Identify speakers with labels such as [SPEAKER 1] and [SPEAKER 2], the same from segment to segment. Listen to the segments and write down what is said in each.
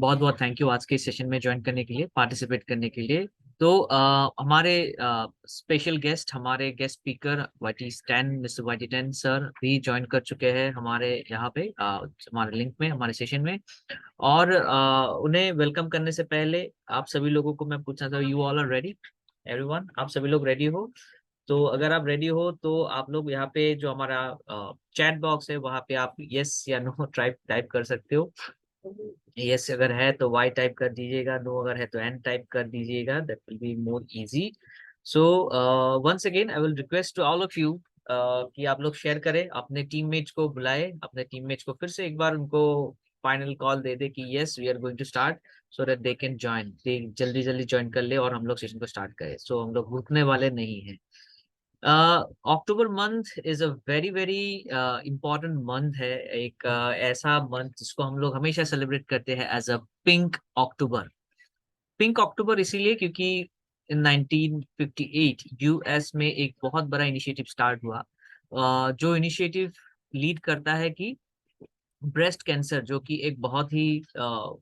[SPEAKER 1] बहुत बहुत thank you आज के सेशन में ज्वाइन करने के लिए, पार्टिसिपेट करने के लिए। तो हमारे स्पेशल गेस्ट, हमारे guest speaker YT 10 mister YT 10 sir भी ज्वाइन कर चुके हैं हमारे यहाँ पे, हमारे लिंक में, हमारे सेशन में। और उन्हें वेलकम करने से पहले आप सभी लोगों को मैं पूछना चाहता हूँ, you all are ready? Everyone, आप सभी लोग रेडी हो? तो अगर आप रेडी हो तो आप लोग यहाँ पे जो हमारा चैट बॉक्स है वहाँ पे आप यस या नो टाइप टाइप कर सकते हो। यस अगर है तो वाई टाइप कर दीजिएगा, नो अगर है तो एन टाइप कर दीजिएगा, that will be more easy. So once again I will request to all of you कि आप लोग शेयर करें, अपने टीममेट्स को बुलाए, अपने टीममेट्स को फिर से एक बार उनको फाइनल कॉल दे दे कि yes we are going to start, so that they can join, they जल्दी जल्दी ज्वाइन कर ले और हम लोग सेशन को स्टार्ट करें। सो हम लोग रुकने वाले नहीं हैं। October month is a very very important month है, एक ऐसा मंथ जिसको हम लोग हमेशा सेलिब्रेट करते हैं as a pink October. Pink October इसीलिए क्योंकि इन 1958 यूएस में एक बहुत बड़ा इनिशिएटिव स्टार्ट हुआ, जो इनिशिएटिव लीड करता है कि ब्रेस्ट कैंसर, जो कि एक बहुत ही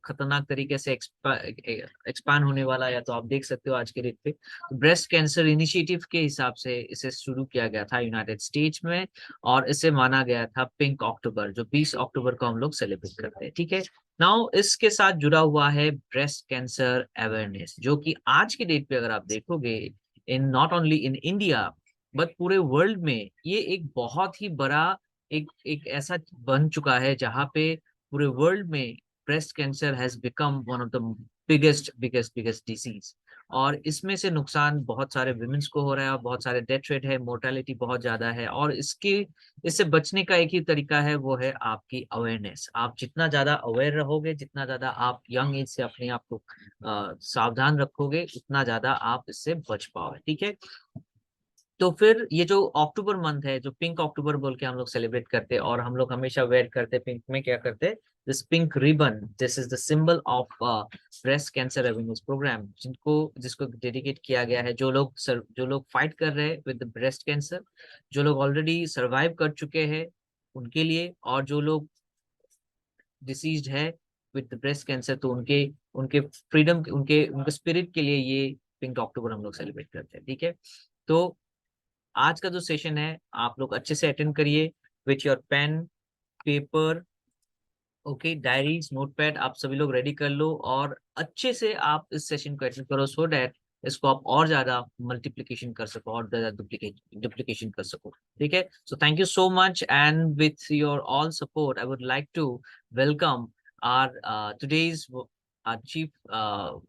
[SPEAKER 1] खतरनाक तरीके से एक्सपांड होने वाला, या तो आप देख सकते हो आज के डेट पे, ब्रेस्ट कैंसर इनिशिएटिव के हिसाब से इसे शुरू किया गया था यूनाइटेड स्टेट्स में। और इसे माना गया था पिंक अक्टूबर, जो 20 अक्टूबर को हम लोग सेलिब्रेट करते हैं, ठीक है। नाउ इसके साथ जुड़ा हुआ है ब्रेस्ट कैंसर अवेयरनेस, जो कि आज के डेट पे अगर आप देखोगे, in not only in India but पूरे वर्ल्ड में ये एक बहुत ही बड़ा एक ऐसा बन चुका है जहाँ पे पूरे वर्ल्ड में breast cancer has become one of the biggest biggest biggest disease. और इसमें से नुकसान बहुत सारे विमेंस को हो रहा है, और बहुत सारे डेथ रेट है, मोर्टेलिटी बहुत ज्यादा है। और इससे बचने का एक ही तरीका है, वो है आपकी अवेयरनेस। आप जितना ज्यादा अवेयर रहोगे, जितना ज्यादा आप यंग एज से अपने आप को सावधान रखोगे, उतना ज्यादा आप इससे बच पाओगे, ठीक है। तो फिर ये जो अक्टूबर मंथ है, जो पिंक अक्टूबर बोल के हम लोग सेलिब्रेट करते हैं, और हम लोग हमेशा वेयर करते हैं पिंक में, क्या करते हैं, this pink ribbon, this is the symbol of breast cancer awareness program, जिसको डेडिकेट किया गया है जो लोग फाइट कर रहे हैं विद ब्रेस्ट कैंसर, जो लोग ऑलरेडी सर्वाइव कर चुके हैं उनके लिए, और जो लोग डिसीज्ड है विद ब्रेस्ट कैंसर, तो उनके उनके फ्रीडम, उनके उनके स्पिरिट के लिए ये पिंक अक्टूबर हम लोग सेलिब्रेट करते हैं, ठीक है। तो आज का जो सेशन है आप लोग अच्छे से अटेंड करिए with your pen, paper, okay, diaries, notepad, आप सभी लोग रेडी कर लो और अच्छे से आप इस सेशन को अटेंड करो, सो डैट इसको आप और ज्यादा मल्टीप्लिकेशन कर सको और ज्यादा डुप्लीकेशन कर सको, ठीक है। So thank you so much, and with your all support I would like to welcome our today's chief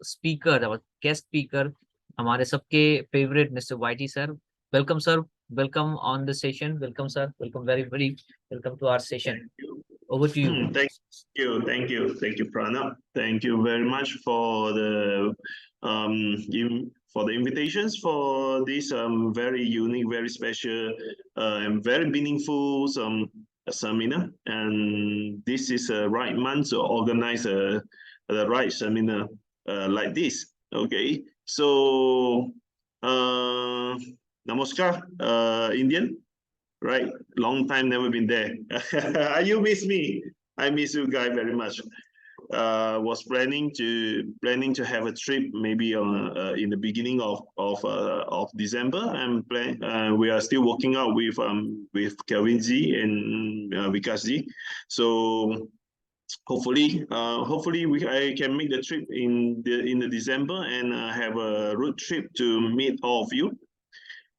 [SPEAKER 1] speaker, our guest speaker, हमारे सबके favourite mister YT sir. Welcome sir, welcome on the session, welcome sir, welcome, very very welcome to our session. Over to you.
[SPEAKER 2] Thank you, Pranab. Thank you very much for the for the invitations for this very unique, very special, and very meaningful seminar. And this is a right month to organize the right seminar like this. Okay, so namaskar, Indian. Right, long time never been there. You miss me. I miss you guys very much. Was planning to have a trip maybe in the beginning of December, and we are still working out with Kelvin Z and Vikas Z. So hopefully I can make the trip in the December and have a road trip to meet all of you.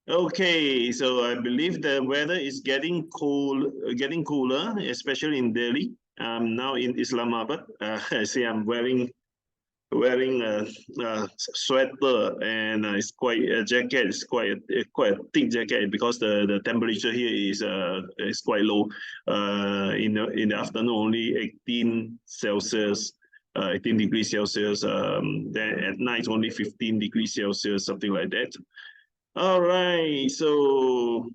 [SPEAKER 2] Okay, so I believe the weather is getting cooler, especially in Delhi. Now in Islamabad. I see I'm wearing a sweater, and it's quite a jacket. It's quite a thick jacket because the temperature here is quite low. In the afternoon, only 18 Celsius. 18 degrees Celsius. Then at night only 15 degrees Celsius, something like that. All right, so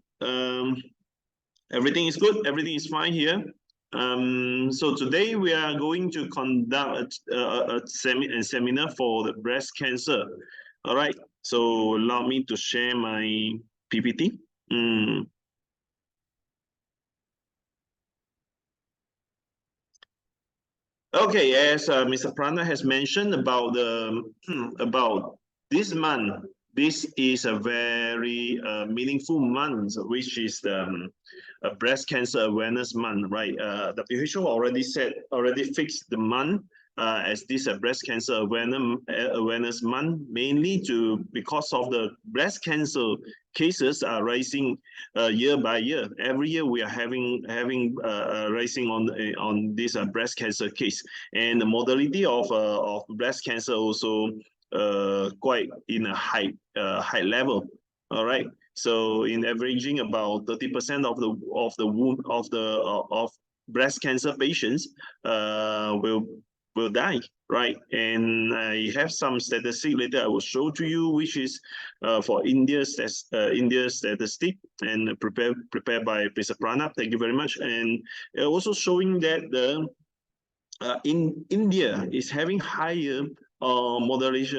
[SPEAKER 2] everything is good, everything is fine here. So today we are going to conduct a seminar for the breast cancer. All right, so allow me to share my PPT. Okay, as Mr. Prana has mentioned about the about this month, this is a very meaningful month, which is the breast cancer awareness month, right? WHO already fixed the month as this breast cancer awareness month, mainly because of the breast cancer cases are rising year by year. Every year we are having rising on this breast cancer case, and the mortality of breast cancer also quite in a high level. All right. So in averaging about 30% of breast cancer patients will die, right? And I have some statistics later I will show to you, which is for India's statistic and prepared by Mr. Pranab. Thank you very much. And also showing that the in India is having higher mortality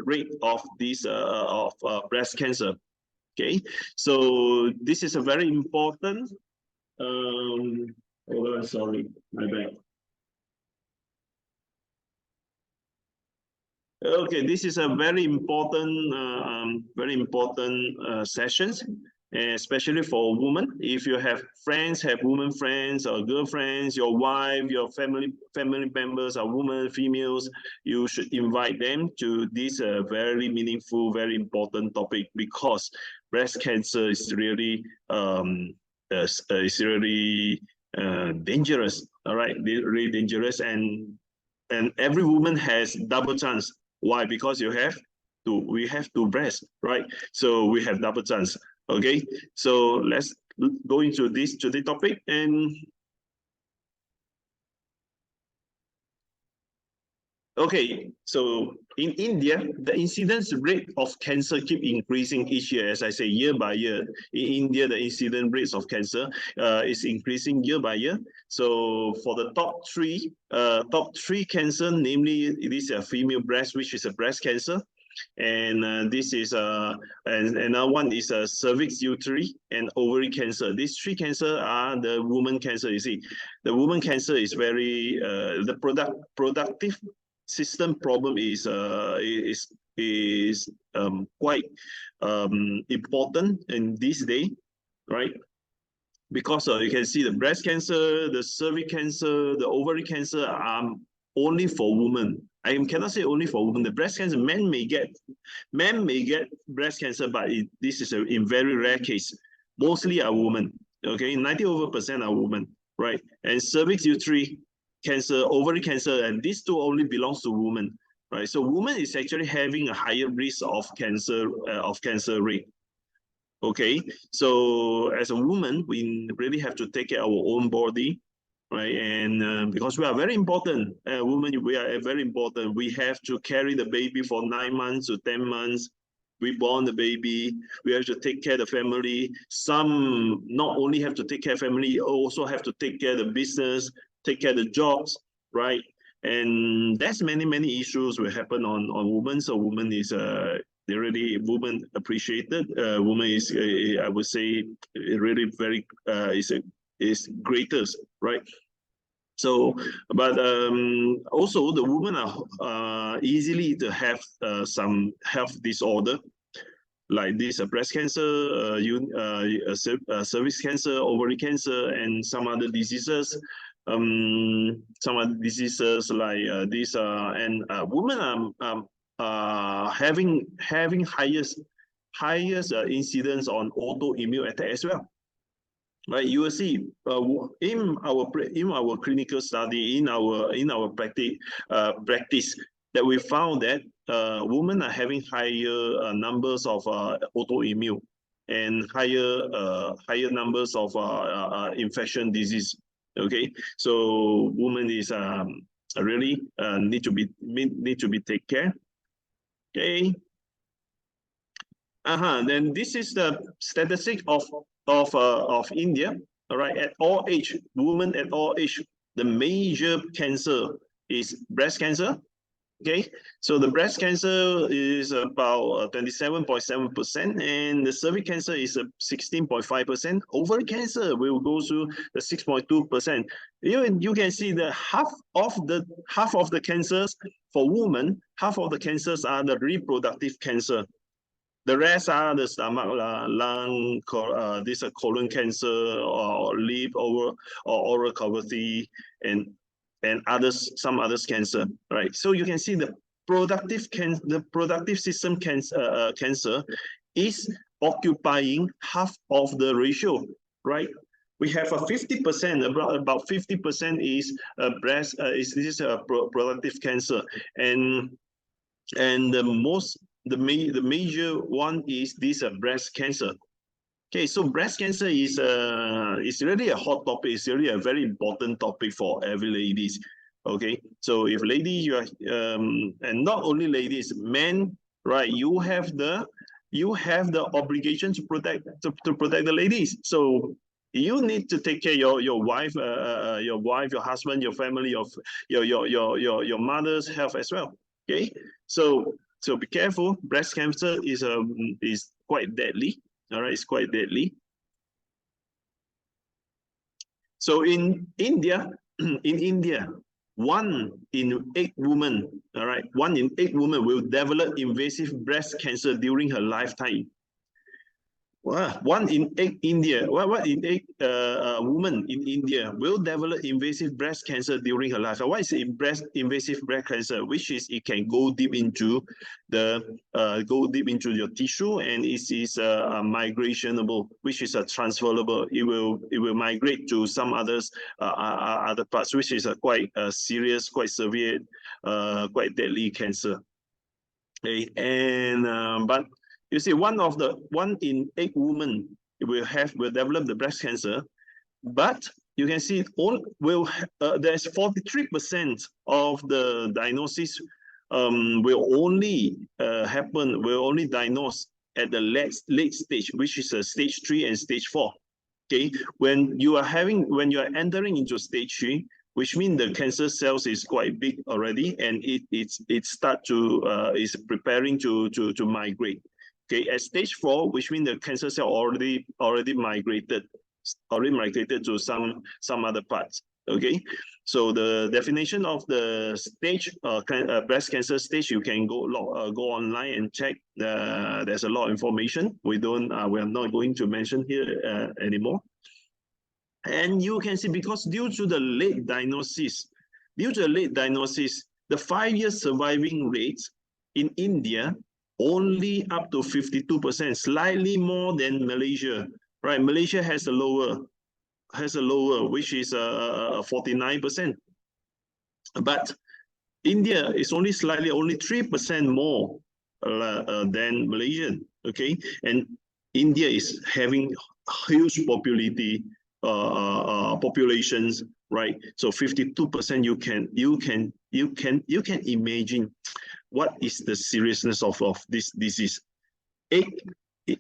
[SPEAKER 2] rate of this breast cancer. Okay, so this is a very important. Hold on, sorry, my bad. Okay, this is a very important sessions, especially for women. If you have friends, have women friends or girlfriends, your wife, your family members are women, females, you should invite them to this very meaningful, very important topic, because breast cancer is really dangerous. All right, really dangerous, and every woman has double chance. Why? Because we have two breasts, right? So we have double chance. Okay, so let's go into this today topic. And okay, so in India, the incidence rate of cancer keep increasing each year. As I say, year by year. In India, the incidence rates of cancer is increasing year by year. So for the top three cancer, namely it is a female breast, which is a breast cancer, and this is and another one is a cervix, uterine, and ovary cancer. These three cancer are the woman cancer. You see, the woman cancer is very the productive system problem is quite important in this day, right? Because you can see the breast cancer, the cervix cancer, the ovary cancer are only for women. I cannot say only for women. The breast cancer, men may get breast cancer, but this is in very rare case. Mostly are women. Okay, 90% are women, right? And cervix, uterine cancer, ovary cancer, and these two only belongs to women, right? So women is actually having a higher risk of cancer rate. Okay, so as a woman, we really have to take care of our own body, right? And because we are very important, women, we are very important. We have to carry the baby for 9 months to 10 months. We born the baby, we have to take care of the family. Some not only have to take care of family, also have to take care of the business, take care of the jobs, right? And that's many issues will happen on women. So women is they really woman appreciated. Woman is I would say really very is greatest, right? So, but also the women are easily to have some health disorder, like this breast cancer, cervix cancer, ovary cancer, and some other diseases. Some other diseases like this, and women are having highest incidence on autoimmune attack as well. Right, you will see in our clinical study, in our practice, that we found that women are having higher numbers of autoimmune and higher numbers of infection disease. Okay, so women is really need to be take care. Okay. Then this is the statistic of India. All right, at all age, women at all age, the major cancer is breast cancer, Okay, so the breast cancer is about 27.7%, and the cervical cancer is 16.5%. Ovarian cancer will go to the 6.2%. You can see that half of the cancers for women, half of the cancers are the reproductive cancer. The rest are the stomach, lung, this colon cancer, or lip, or oral cavity, and some others cancer, right? So you can see the productive system cancer is occupying half of the ratio, right? We have a 50%, about 50% is breast, this productive cancer, and the major one is this breast cancer. Okay, so breast cancer is really a hot topic. It's really a very important topic for every ladies. Okay, so if ladies, you are and not only ladies, men, right? You have the obligation to protect the ladies. So you need to take care your wife, your husband, your family, your mother's health as well. Okay, so be careful. Breast cancer is quite deadly. All right, it's quite deadly. So in India, 1 in 8 women, all right, 1 in 8 women will develop invasive breast cancer during her lifetime. 1 in 8 India, 1 in 8 women in India will develop invasive breast cancer during her life. What is invasive breast cancer? Which is it can go deep into your tissue, and it is migrationable, which is transferable. It will migrate to some other parts, which is a quite serious, quite severe, quite deadly cancer. Okay, and but you see, 1 in 8 women will develop the breast cancer, but you can see there's 43% of the diagnosis will only diagnose at the late stage, which is stage 3 and stage 4. Okay, when you are entering into stage 3, which means the cancer cells is quite big already, and is preparing to migrate. Okay, at stage 4, which means the cancer cell already migrated to some other parts. Okay, so the definition of the stage, breast cancer stage, you can go online and check. There's a lot of information. We are not going to mention here anymore. And you can see, because due to the late diagnosis, the 5-year surviving rate in India only up to 52%, slightly more than Malaysia. Right, Malaysia has a lower, which is 49%. But India is only 3% more than Malaysian. Okay, and India is having huge populations, right? So 52%. You can imagine what is the seriousness of this disease.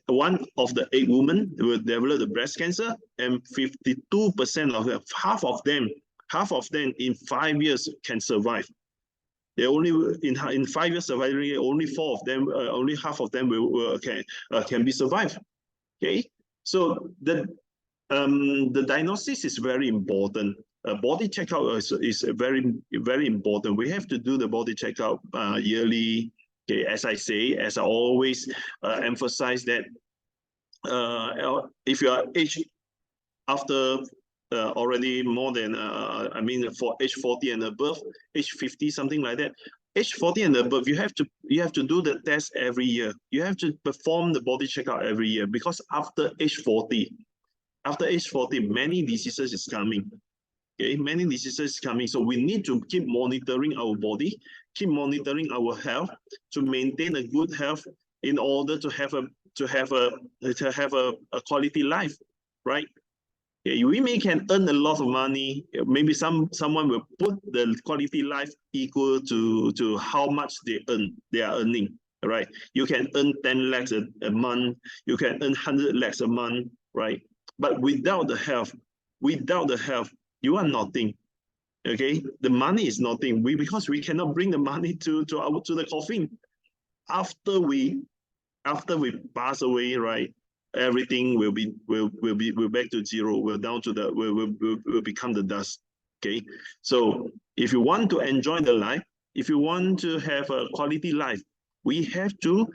[SPEAKER 2] 1 of the 8 women will develop the breast cancer, and 52% of them, half of them in 5 years can survive. They only in 5 years surviving, only 4 of them, only half of them can be survived. Okay, so the diagnosis is very important. Body checkup is very, very important. We have to do the body checkup yearly. Okay, as I always emphasize that if you are aged after already more than for age 40 and above, age 50, something like that, age 40 and above, you have to do the test every year. You have to perform the body checkup every year, because after age 40, many diseases is coming. Okay, many diseases coming. So we need to keep monitoring our body, keep monitoring our health, to maintain a good health, in order to have a quality life, right? Okay, we can earn a lot of money. Maybe someone will put the quality life equal to how much they are earning. Right? You can earn 10 lakhs a month. You can earn 100 lakhs a month, right? But without the health, you are nothing. Okay, the money is nothing. Because we cannot bring the money to the coffin. After we pass away, right? Everything will back to zero. We're down to the will become the dust. Okay, so if you want to enjoy the life, if you want to have a quality life, we have to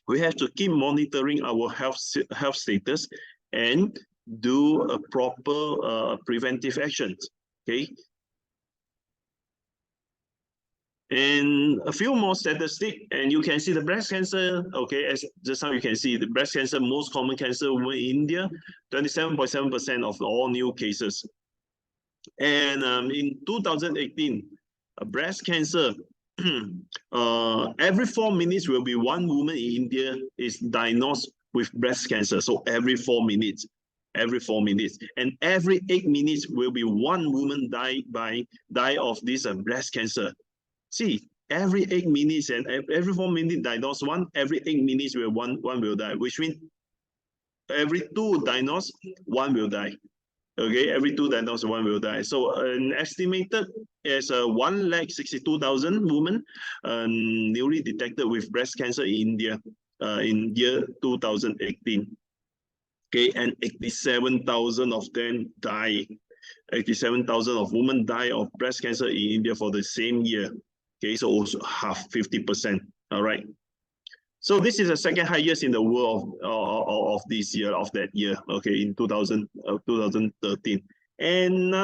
[SPEAKER 2] we have to keep monitoring our health status and do a proper preventive actions. Okay. And a few more statistics, and you can see the breast cancer. Okay, as just now you can see the breast cancer, most common cancer in India, 27.7% of all new cases. And in 2018, breast cancer, every 4 minutes will be one woman in India is diagnosed with breast cancer. So every 4 minutes, and every 8 minutes will be one woman die of this breast cancer. See, every 8 minutes and every 4 minutes diagnosed one, every 8 minutes will one will die, which means every 2 diagnosed, one will die. Okay, every 2 diagnosed, one will die. So an estimated is 162,000 women newly detected with breast cancer in India in year 2018. Okay, and 87,000 of them die. 87,000 of women die of breast cancer in India for the same year. Okay, so also half, 50%. All right. So this is the second highest in the world of this year, of that year. Okay, in 2013. And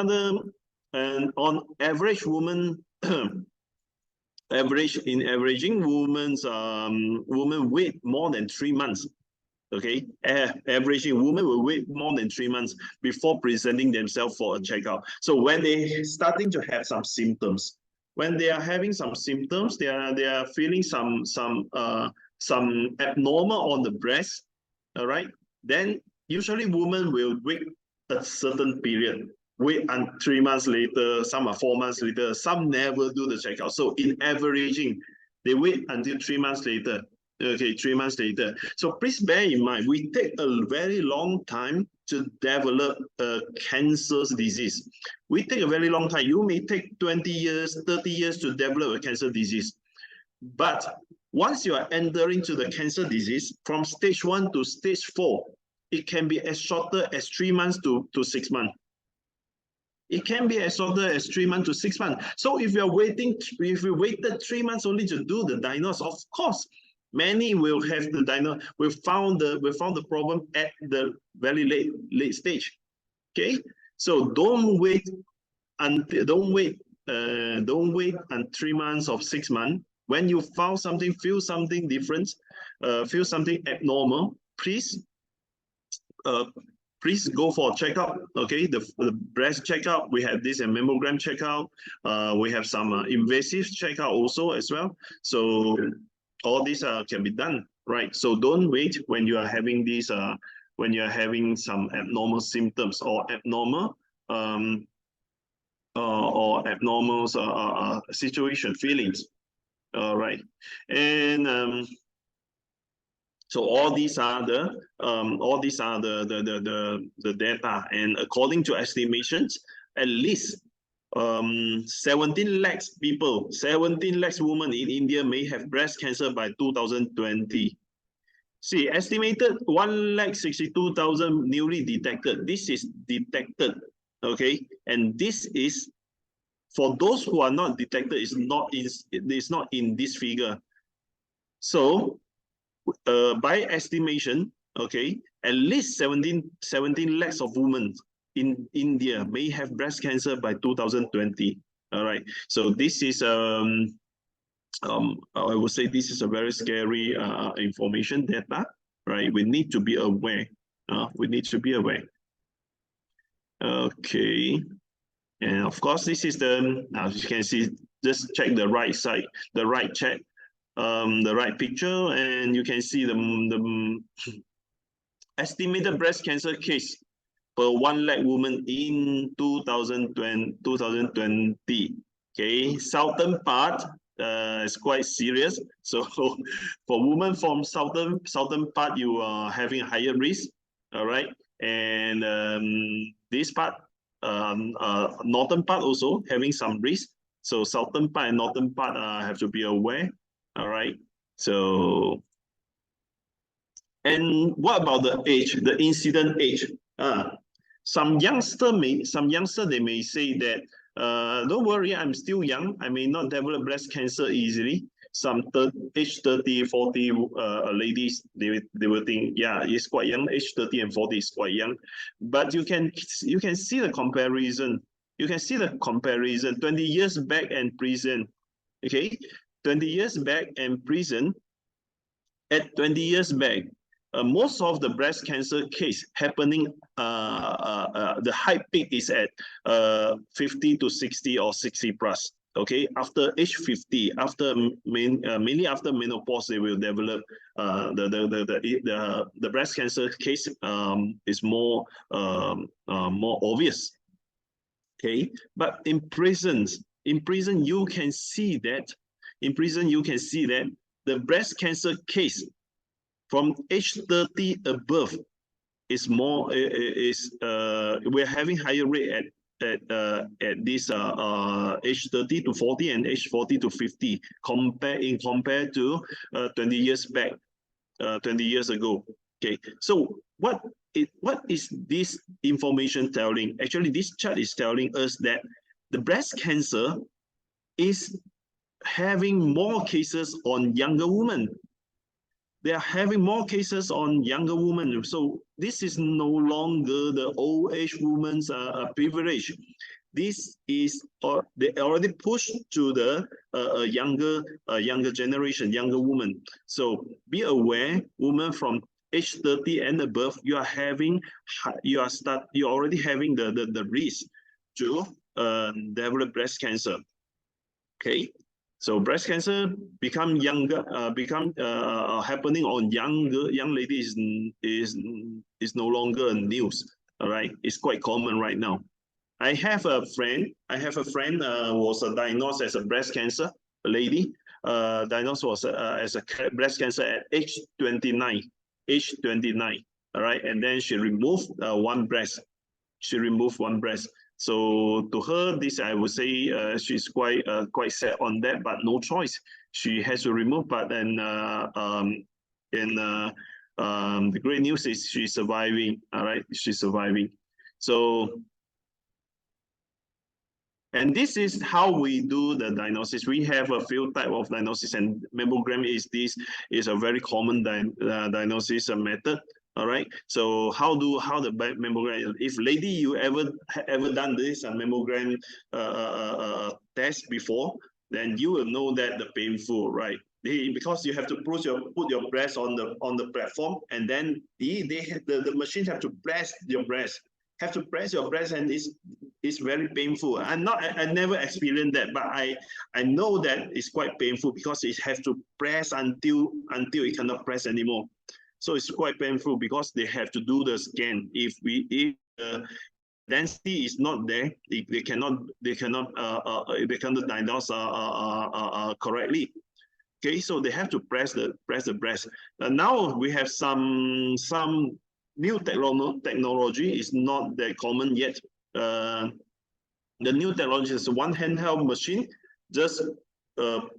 [SPEAKER 2] on average, women averaging women wait more than 3 months. Okay, averaging women will wait more than 3 months before presenting themselves for a checkup. So when they starting to have some symptoms, when they are having some symptoms, they are feeling some abnormal on the breast. All right, then usually women will wait a certain period. Wait until 3 months later, some are 4 months later, some never do the checkup. So in averaging, they wait until 3 months later. Okay, 3 months later. So please bear in mind, we take a very long time to develop a cancer disease. We take a very long time. You may take 20 years, 30 years to develop a cancer disease. But once you are entering to the cancer disease, from stage 1 to stage 4, it can be as shorter as 3 months to 6 months. It can be as shorter as 3 months to 6 months. So if you waited 3 months only to do the diagnosis, of course, many will have the diagnosis. We found the problem at the very late stage. Okay, so don't wait until 3 months or 6 months. When you found something, feel something different, feel something abnormal, please go for a checkup. Okay, the breast checkup, we have this, a mammogram checkup, we have some invasive checkup also as well. So all these can be done, right? So don't wait when you are having these when you are having some abnormal symptoms or abnormal situation, feelings. All right, and so all these are the data, and according to estimations, at least 17 lakhs people, 17 lakhs women in India may have breast cancer by 2020. See, estimated 162,000 newly detected. This is detected, okay, and this is for those who are not detected. It's not in this figure. So by estimation, okay, at least 17 lakhs of women in India may have breast cancer by 2020. All right, so this is I would say this is a very scary information data, right? We need to be aware. We need to be aware. Okay, and of course this is the, as you can see, just check the right side, the right picture, and you can see the estimated breast cancer case per 1 lakh women in 2020. Okay, southern part is quite serious. So for women from southern part, you are having a higher risk. All right, and this part northern part also having some risk. So southern part and northern part have to be aware. All right. So, and what about the age, the incident age? Some youngster they may say that don't worry, I'm still young. I may not develop breast cancer easily. Some age 30, 40 ladies, they will think, yeah, it's quite young. Age 30 and 40 is quite young. But you can see the comparison. You can see the comparison 20 years back and present. Okay, 20 years back and present. At 20 years back, most of the breast cancer case happening, the high peak is at 50 to 60 or 60 plus. Okay, after age 50, after mainly after menopause, they will develop the breast cancer case is more more obvious. Okay, but in prisons, you can see that the breast cancer case from age 30 above is more we're having higher rate at this age 30 to 40 and age 40 to 50 compared to 20 years back, 20 years ago. Okay, so what is this information telling? Actually, this chart is telling us that the breast cancer is having more cases on younger women. They are having more cases on younger women. So this is no longer the old age women's privilege. This is they already pushed to the younger generation, younger women. So be aware, women from age 30 and above, you're already having the risk to develop breast cancer. Okay, so breast cancer become younger, happening on young ladies is no longer news. All right, it's quite common right now. I have a friend was diagnosed as a breast cancer, a lady, diagnosed was as a breast cancer at age 29, all right, and then she removed one breast. So to her, this I would say she's quite sad on that, but no choice. She has to remove. But then the great news is she's surviving. All right, she's surviving. So. And this is how we do the diagnosis. We have a few type of diagnosis, and mammogram is a very common diagnosis method. All right. So how the mammogram? If lady you ever done this mammogram test before, then you will know that the painful, right? Because you have to put your breast on the platform, and then the machines have to press your breast. Have to press your breast, and it's very painful. I never experienced that, but I know that it's quite painful because it has to press until it cannot press anymore. So it's quite painful because they have to do the scan. If density is not there, they cannot diagnose correctly. Okay, so they have to press the breast. Now we have some new technology is not that common yet. The new technology is one handheld machine, just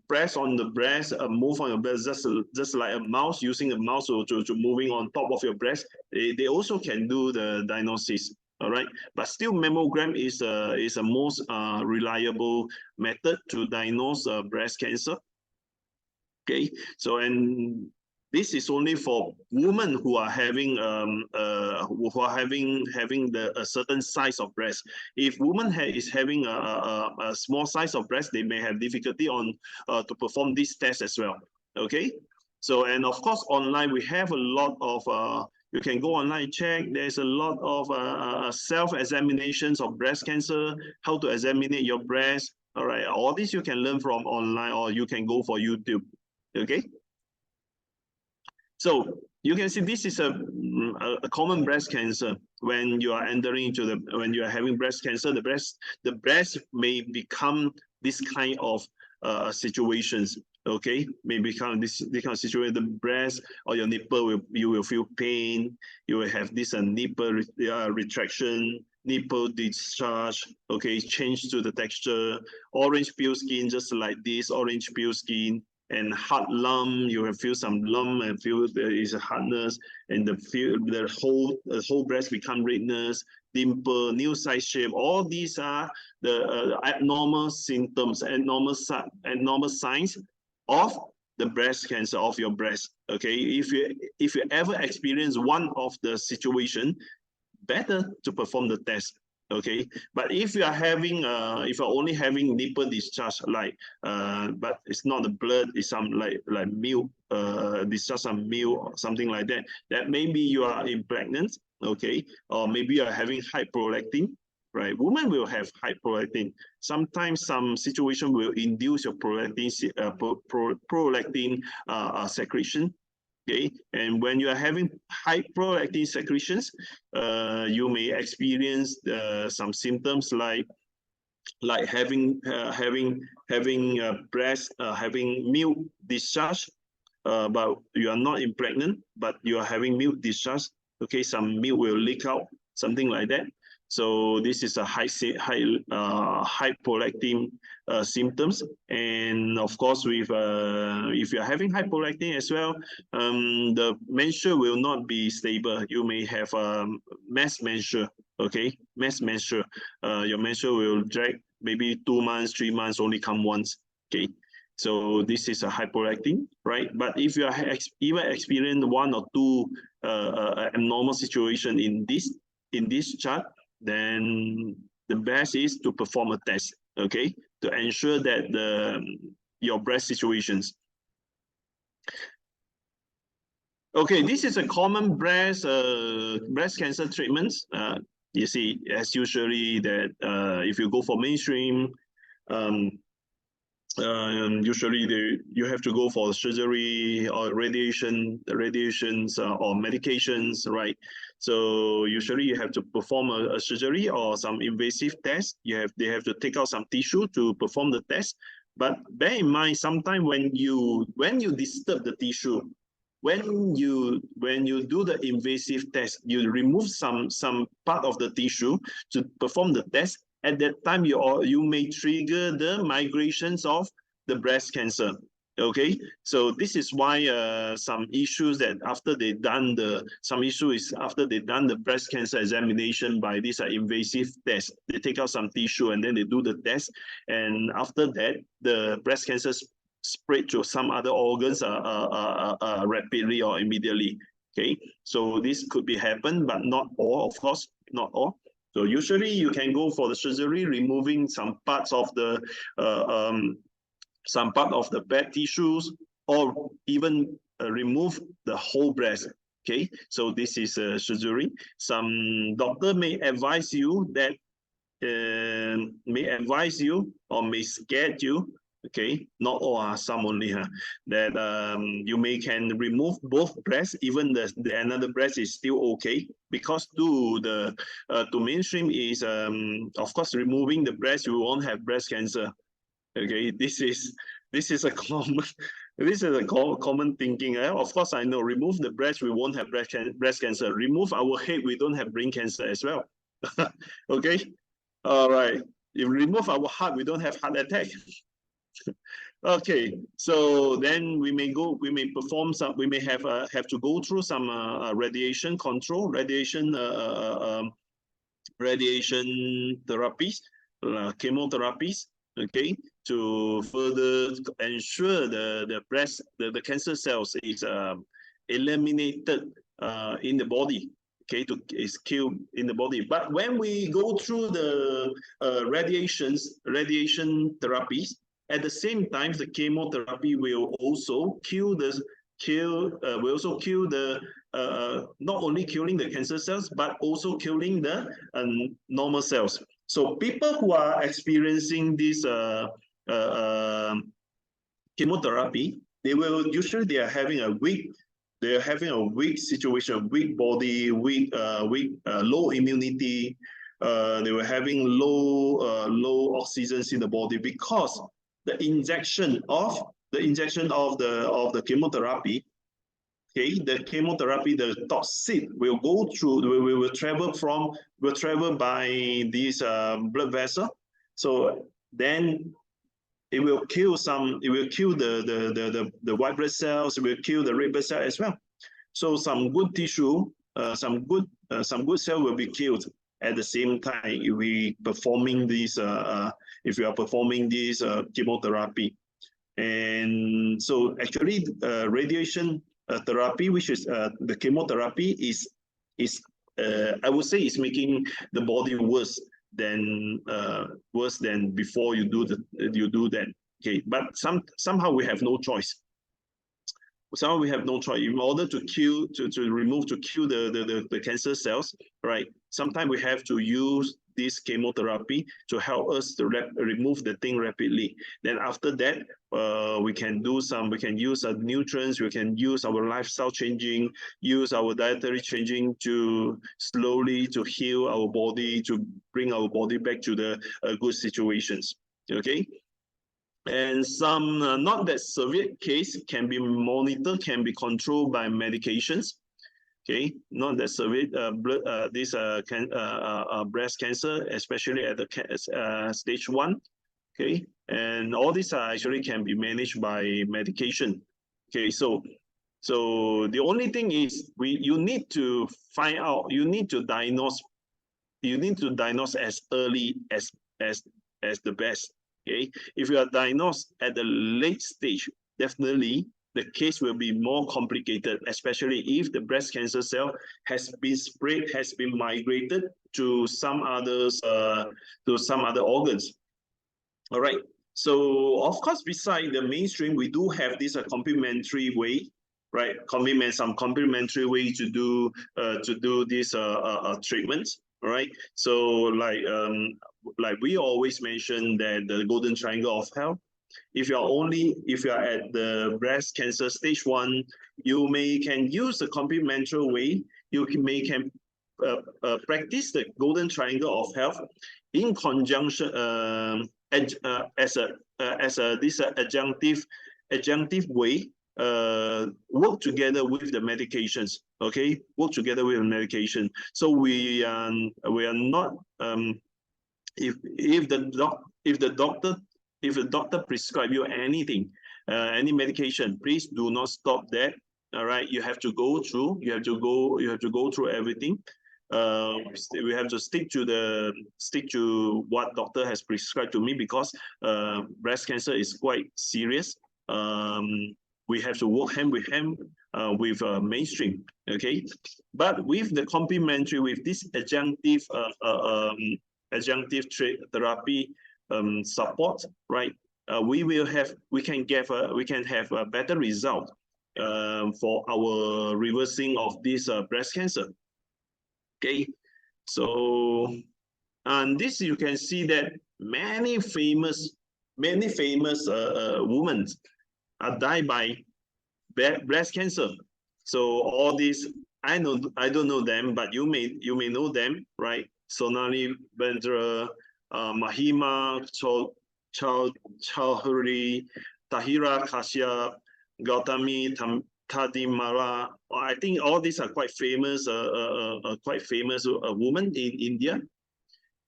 [SPEAKER 2] press on the breast, move on your breast, just like a mouse, using a mouse to moving on top of your breast. They also can do the diagnosis. All right, but still mammogram is a most reliable method to diagnose breast cancer. Okay, so and this is only for women who are having a certain size of breast. If woman is having a small size of breast, they may have difficulty on to perform this test as well. Okay, so and of course online we have a lot of you can go online check. There's a lot of self-examinations of breast cancer, how to examine your breast. All right, all this you can learn from online, or you can go for YouTube. Okay. So you can see this is a common breast cancer. When you are entering into when you are having breast cancer, the breast may become this kind of situations. Okay, may become this kind of situation. The breast or your nipple you will feel pain. You will have this nipple retraction. nipple discharge, okay, change to the texture, orange peel skin, just like this, orange peel skin, and hard lump, you will feel some lump and feel there is a hardness, and the whole breast become redness, dimple, new size shape. All these are the abnormal symptoms, abnormal signs of the breast cancer of your breast. Okay, if you ever experience one of the situation, better to perform the test. Okay, but if you are having if you're only having nipple discharge, like but it's not the blood, it's some like milk, discharge some milk or something like that, that maybe you are pregnant, okay, or maybe you are having high prolactin, right? Women will have high prolactin. Sometimes some situation will induce your prolactin secretion. Okay, and when you are having high prolactin secretions, you may experience some symptoms like having breast having milk discharge, but you are not pregnant, but you are having milk discharge. Okay, some milk will leak out, something like that. So this is a high prolactin symptoms, and of course, with if you are having high prolactin as well, the menstrual will not be stable. You may have mass menstrual. Okay, mass menstrual. Your menstrual will drag maybe 2 months, 3 months, only come once. Okay, so this is a hyperacting, right? But if you are even experience one or two abnormal situation in this chart, then the best is to perform a test, okay, to ensure that your breast situations. Okay, this is a common breast cancer treatments. You see, as usually that if you go for mainstream, usually you have to go for surgery or radiations or medications, right? So usually you have to perform a surgery or some invasive test. They have to take out some tissue to perform the test. But bear in mind, sometimes when you disturb the tissue, when you do the invasive test, you remove some part of the tissue to perform the test. At that time, you may trigger the migrations of the breast cancer. Okay, so this is why some issues that after they done the breast cancer examination by this invasive test, they take out some tissue and then they do the test, and after that the breast cancer spread to some other organs rapidly or immediately. Okay, so this could be happen, but not all, of course, not all. So usually you can go for the surgery, removing some parts of the bad tissues, or even remove the whole breast. Okay, so this is a surgery. Some doctor may advise you that or may scare you. Okay, not all, some only, that you can remove both breasts, even the another breast is still okay, because to mainstream is of course removing the breast, you won't have breast cancer. Okay, this is a common common thinking. Of course, I know, remove the breast, we won't have breast cancer. Remove our head, we don't have brain cancer as well. Okay, all right. If remove our heart, we don't have heart attack. Okay, so then we may perform some. We may have to go through some radiation control, radiation therapies, chemotherapies. Okay, to further ensure the cancer cells is eliminated in the body. Okay, is killed in the body. But when we go through the radiation therapies, at the same time, the chemotherapy will also kill not only killing the cancer cells, but also killing the normal cells. So people who are experiencing this chemotherapy, they are having a weak situation, weak body, low immunity. They were having low oxygens in the body, because the injection of the chemotherapy okay, the chemotherapy, the toxin will go through, will travel by this blood vessel. So then it will kill the white blood cells, it will kill the red blood cell as well. So some good tissue, some good cell will be killed at the same time if we performing this if we are performing this chemotherapy. And so actually radiation therapy, which is the chemotherapy, is I would say is making the body worse than before you do that. Okay, but somehow we have no choice. Somehow we have no choice. In order to kill, to kill the cancer cells, right? Sometimes we have to use this chemotherapy to help us to remove the thing rapidly. Then after that, we can use nutrients, we can use our lifestyle changing, use our dietary changing to slowly to heal our body, to bring our body back to the good situations. Okay. And some not that severe case can be monitored, can be controlled by medications. Okay, not that severe breast cancer, especially at the stage 1. Okay, and all these are actually can be managed by medication. Okay, so the only thing is you need to find out, you need to diagnose as early as the best. Okay, if you are diagnosed at the late stage, definitely the case will be more complicated, especially if the breast cancer cell has been spread, has been migrated to some others, to some other organs. All right. So of course, beside the mainstream, we do have this complementary way, right? Some complementary way to do this treatments. All right. So like we always mention that the golden triangle of health. If you are at the breast cancer stage 1, you can use the complementary way. You can practice the golden triangle of health in conjunction as this adjunctive way. Work together with the medications. Okay, work together with the medication. So we are not if the doctor prescribe you anything, any medication, please do not stop that. All right, you have to go through. You have to go through everything. We have to stick to what doctor has prescribed to me, because breast cancer is quite serious. We have to work hand with hand with mainstream. Okay, but with the complementary, with this adjunctive therapy support, right? We can have a better result for our reversing of this breast cancer. Okay, so and this you can see that many famous women are died by breast cancer. So all these, I don't know them, but you may know them, right? Sonali Bendra, Mahima Chowdhury, Tahira Kashyap, Gautami Tadimara. I think all these are quite famous women in India,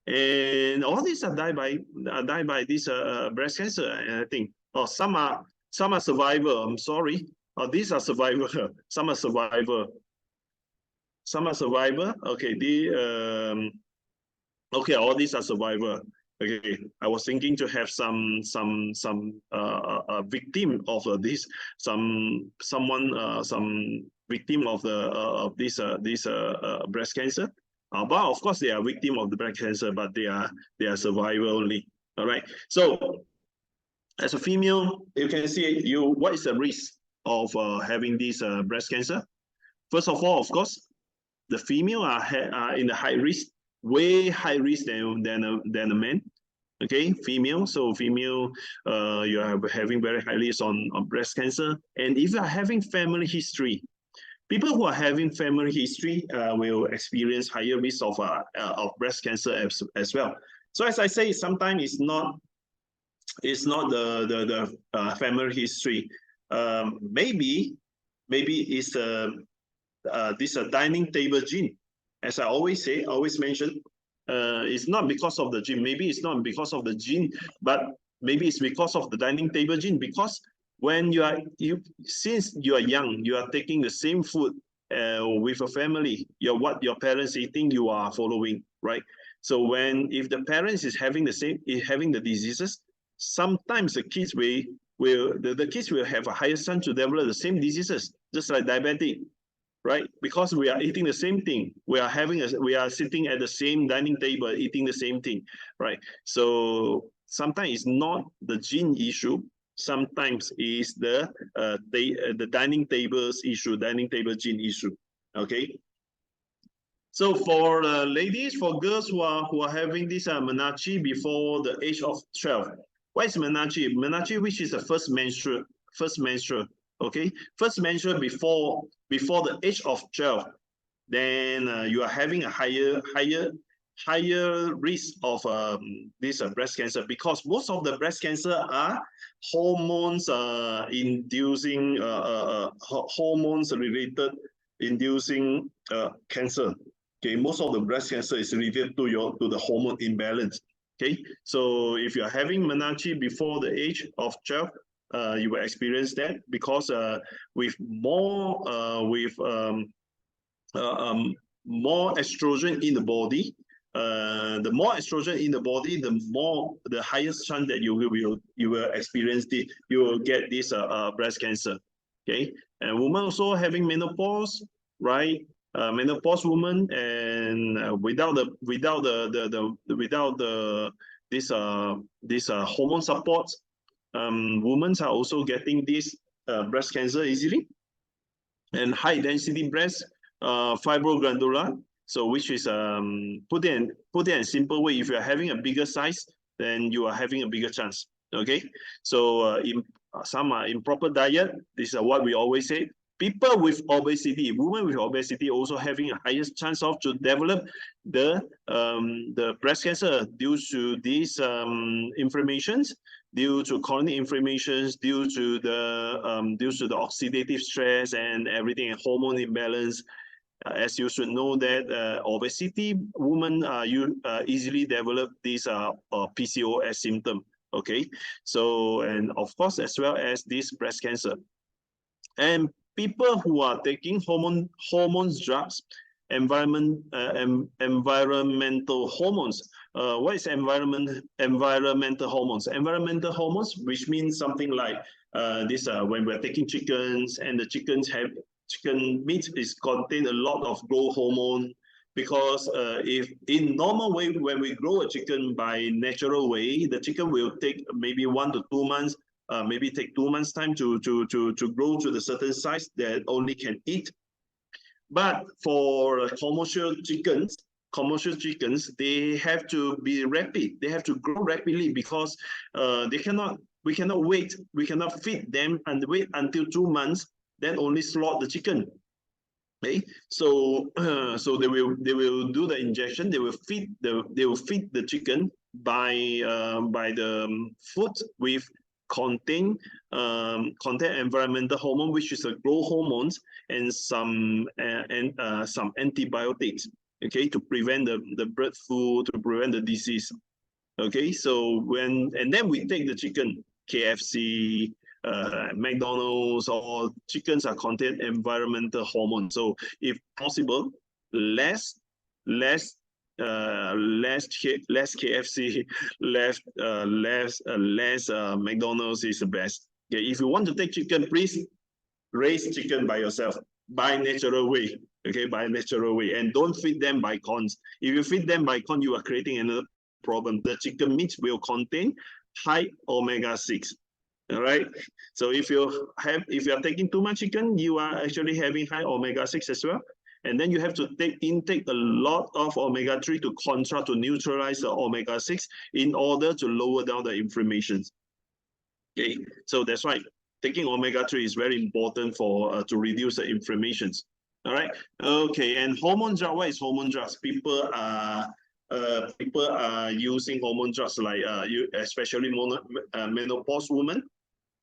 [SPEAKER 2] and all these are died by this breast cancer. And I think some are survivor. I'm sorry. These are survivor. Some are survivor. Okay, okay, all these are survivor. Okay, I was thinking to have some victim of this, some victim of this breast cancer. But of course they are victim of the breast cancer, but they are survivor only. All right. So as a female, you can see what is the risk of having this breast cancer. First of all, of course, the female are in the high risk, way high risk than a man. Okay, female. So female, you are having very high risk on breast cancer. And if you are having family history, people who are having family history will experience higher risk of breast cancer as well. So as I say, sometimes it's not the family history. Maybe maybe it's this dining table gene. As I always say, always mention, it's not because of the gene. Maybe it's not because of the gene, but maybe it's because of the dining table gene. Because when since you are young, you are taking the same food with a family. What your parents eating, you are following, right? So if the parents is having the diseases, sometimes the kids the kids will have a higher chance to develop the same diseases, just like diabetic, right? Because we are eating the same thing. We are sitting at the same dining table, eating the same thing, right? So sometimes it's not the gene issue. Sometimes it's the dining tables issue, dining table gene issue. Okay. So for ladies, for girls who are having this menarche before the age of 12, what is menarche? Menarche, which is the first menstrual, okay, first menstrual before the age of 12, then you are having a higher risk of this breast cancer, because most of the breast cancer are hormones inducing hormones related inducing cancer. Okay, most of the breast cancer is related to the hormone imbalance. Okay, so if you're having menarche before the age of 12, you will experience that, because with more estrogen in the body, the more estrogen in the body, the highest chance that you will experience this, you will get this breast cancer. Okay, and women also having menopause, right? Menopause woman, and without this hormone support, women are also getting this breast cancer easily. And high density breast, fibroglandular. So which is put in a simple way, if you are having a bigger size, then you are having a bigger chance. Okay, so some improper diet. This is what we always say. People with obesity, women with obesity, also having a highest chance of to develop the breast cancer due to these inflammations, due to chronic inflammations, due to the oxidative stress and everything, and hormone imbalance. As you should know that obesity, women easily develop this PCOS symptom. Okay, so, and of course, as well as this breast cancer. And people who are taking hormones drugs, environmental hormones. What is environmental hormones? Environmental hormones, which means something like this: when we're taking chickens, and the chicken meat is contain a lot of growth hormone. Because if in normal way, when we grow a chicken by natural way, the chicken will take maybe 1 to 2 months, maybe take 2 months time to grow to the certain size that only can eat. But for commercial chickens, they have to be rapid. They have to grow rapidly, because we cannot feed them and wait until 2 months, then only slaughter the chicken. Okay, so so they will do the injection. They will feed the chicken by the food with contain environmental hormone, which is a growth hormones, and some antibiotics. Okay, to prevent the bird flu, to prevent the disease. Okay, so then we take the chicken, KFC, McDonald's, or chickens are contain environmental hormone. So if possible, less KFC, less McDonald's is the best. Okay, if you want to take chicken, please raise chicken by yourself, by natural way. Okay, by natural way, and don't feed them by corns. If you feed them by corn, you are creating another problem. The chicken meat will contain high omega-6. All right. So if you are taking too much chicken, you are actually having high omega-6 as well. And then you have to intake a lot of omega-3 to neutralize the omega-6 in order to lower down the inflammations. Okay, so that's why taking omega-3 is very important for to reduce the inflammations. All right. Okay, and hormone drug. What is hormone drugs? People are using hormone drugs like especially menopause women,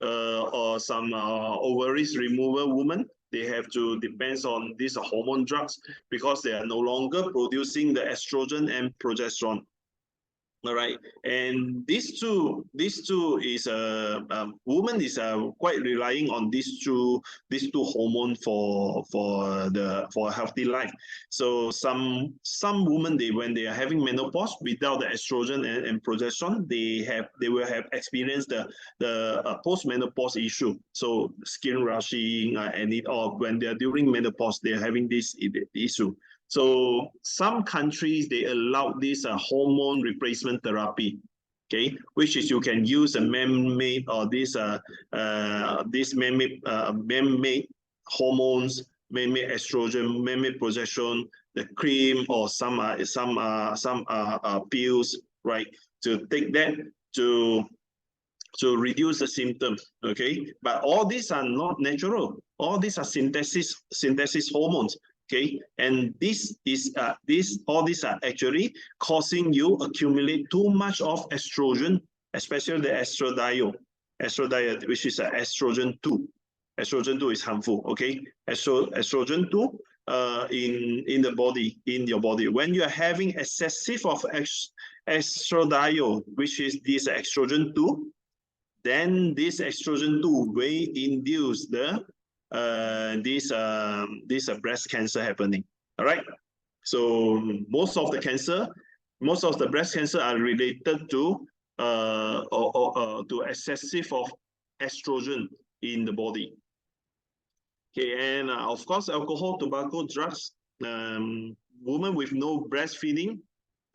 [SPEAKER 2] or some ovaries removal women. they have to depend on these hormone drugs because they are no longer producing the estrogen and progesterone. All right, and these two is woman is quite relying on these two hormone for a healthy life. So some women, when they are having menopause without the estrogen and progesterone, they will have experienced the post-menopause issue. So skin rushing or when they are during menopause, they are having this issue. So some countries, they allow this hormone replacement therapy, okay, which is you can use a man-made or this man-made hormones, man-made estrogen, man-made progesterone, the cream or some pills, right, to take that to reduce the symptoms, okay? But all these are not natural. All these are synthesis hormones. Okay, and all these are actually causing you accumulate too much of estrogen, especially the estradiol, which is estrogen 2. Estrogen 2 is harmful. Okay, estrogen 2 in the body, in your body. When you are having excessive of estradiol, which is this estrogen 2, then this estrogen 2 will induce this breast cancer happening. All right. So most of the breast cancer are related to excessive of estrogen in the body. Okay, and of course, alcohol, tobacco, drugs, women with no breastfeeding,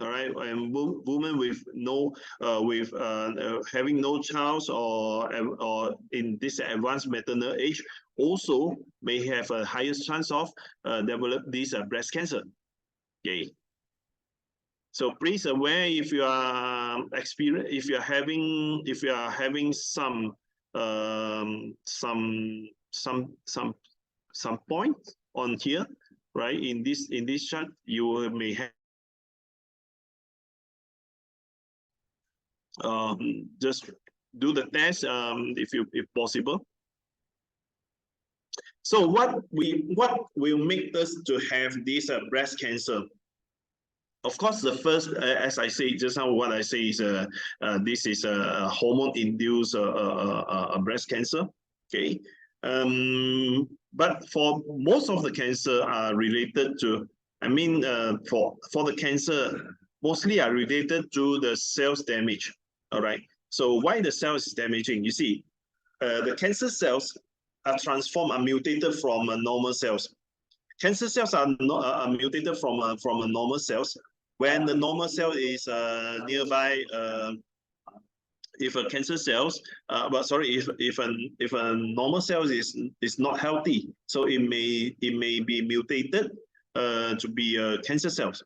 [SPEAKER 2] all right, and women with having no child or in this advanced maternal age also may have a highest chance of develop this breast cancer. Okay. So please aware if you are having some points on here, right? In this chart, you may have just do the test if possible. So what will make us to have this breast cancer? Of course, the first, as I say just now, what I say is this is a hormone-induced breast cancer. Okay, but for most of the cancer are related to, I mean, for the cancer, mostly are related to the cells damage. All right. So why the cell is damaging? You see, the cancer cells are transformed, are mutated from normal cells. Cancer cells are not mutated from normal cells. When the normal cell is nearby, if a cancer cells, if a normal cell is not healthy, so it may be mutated to be cancer cells.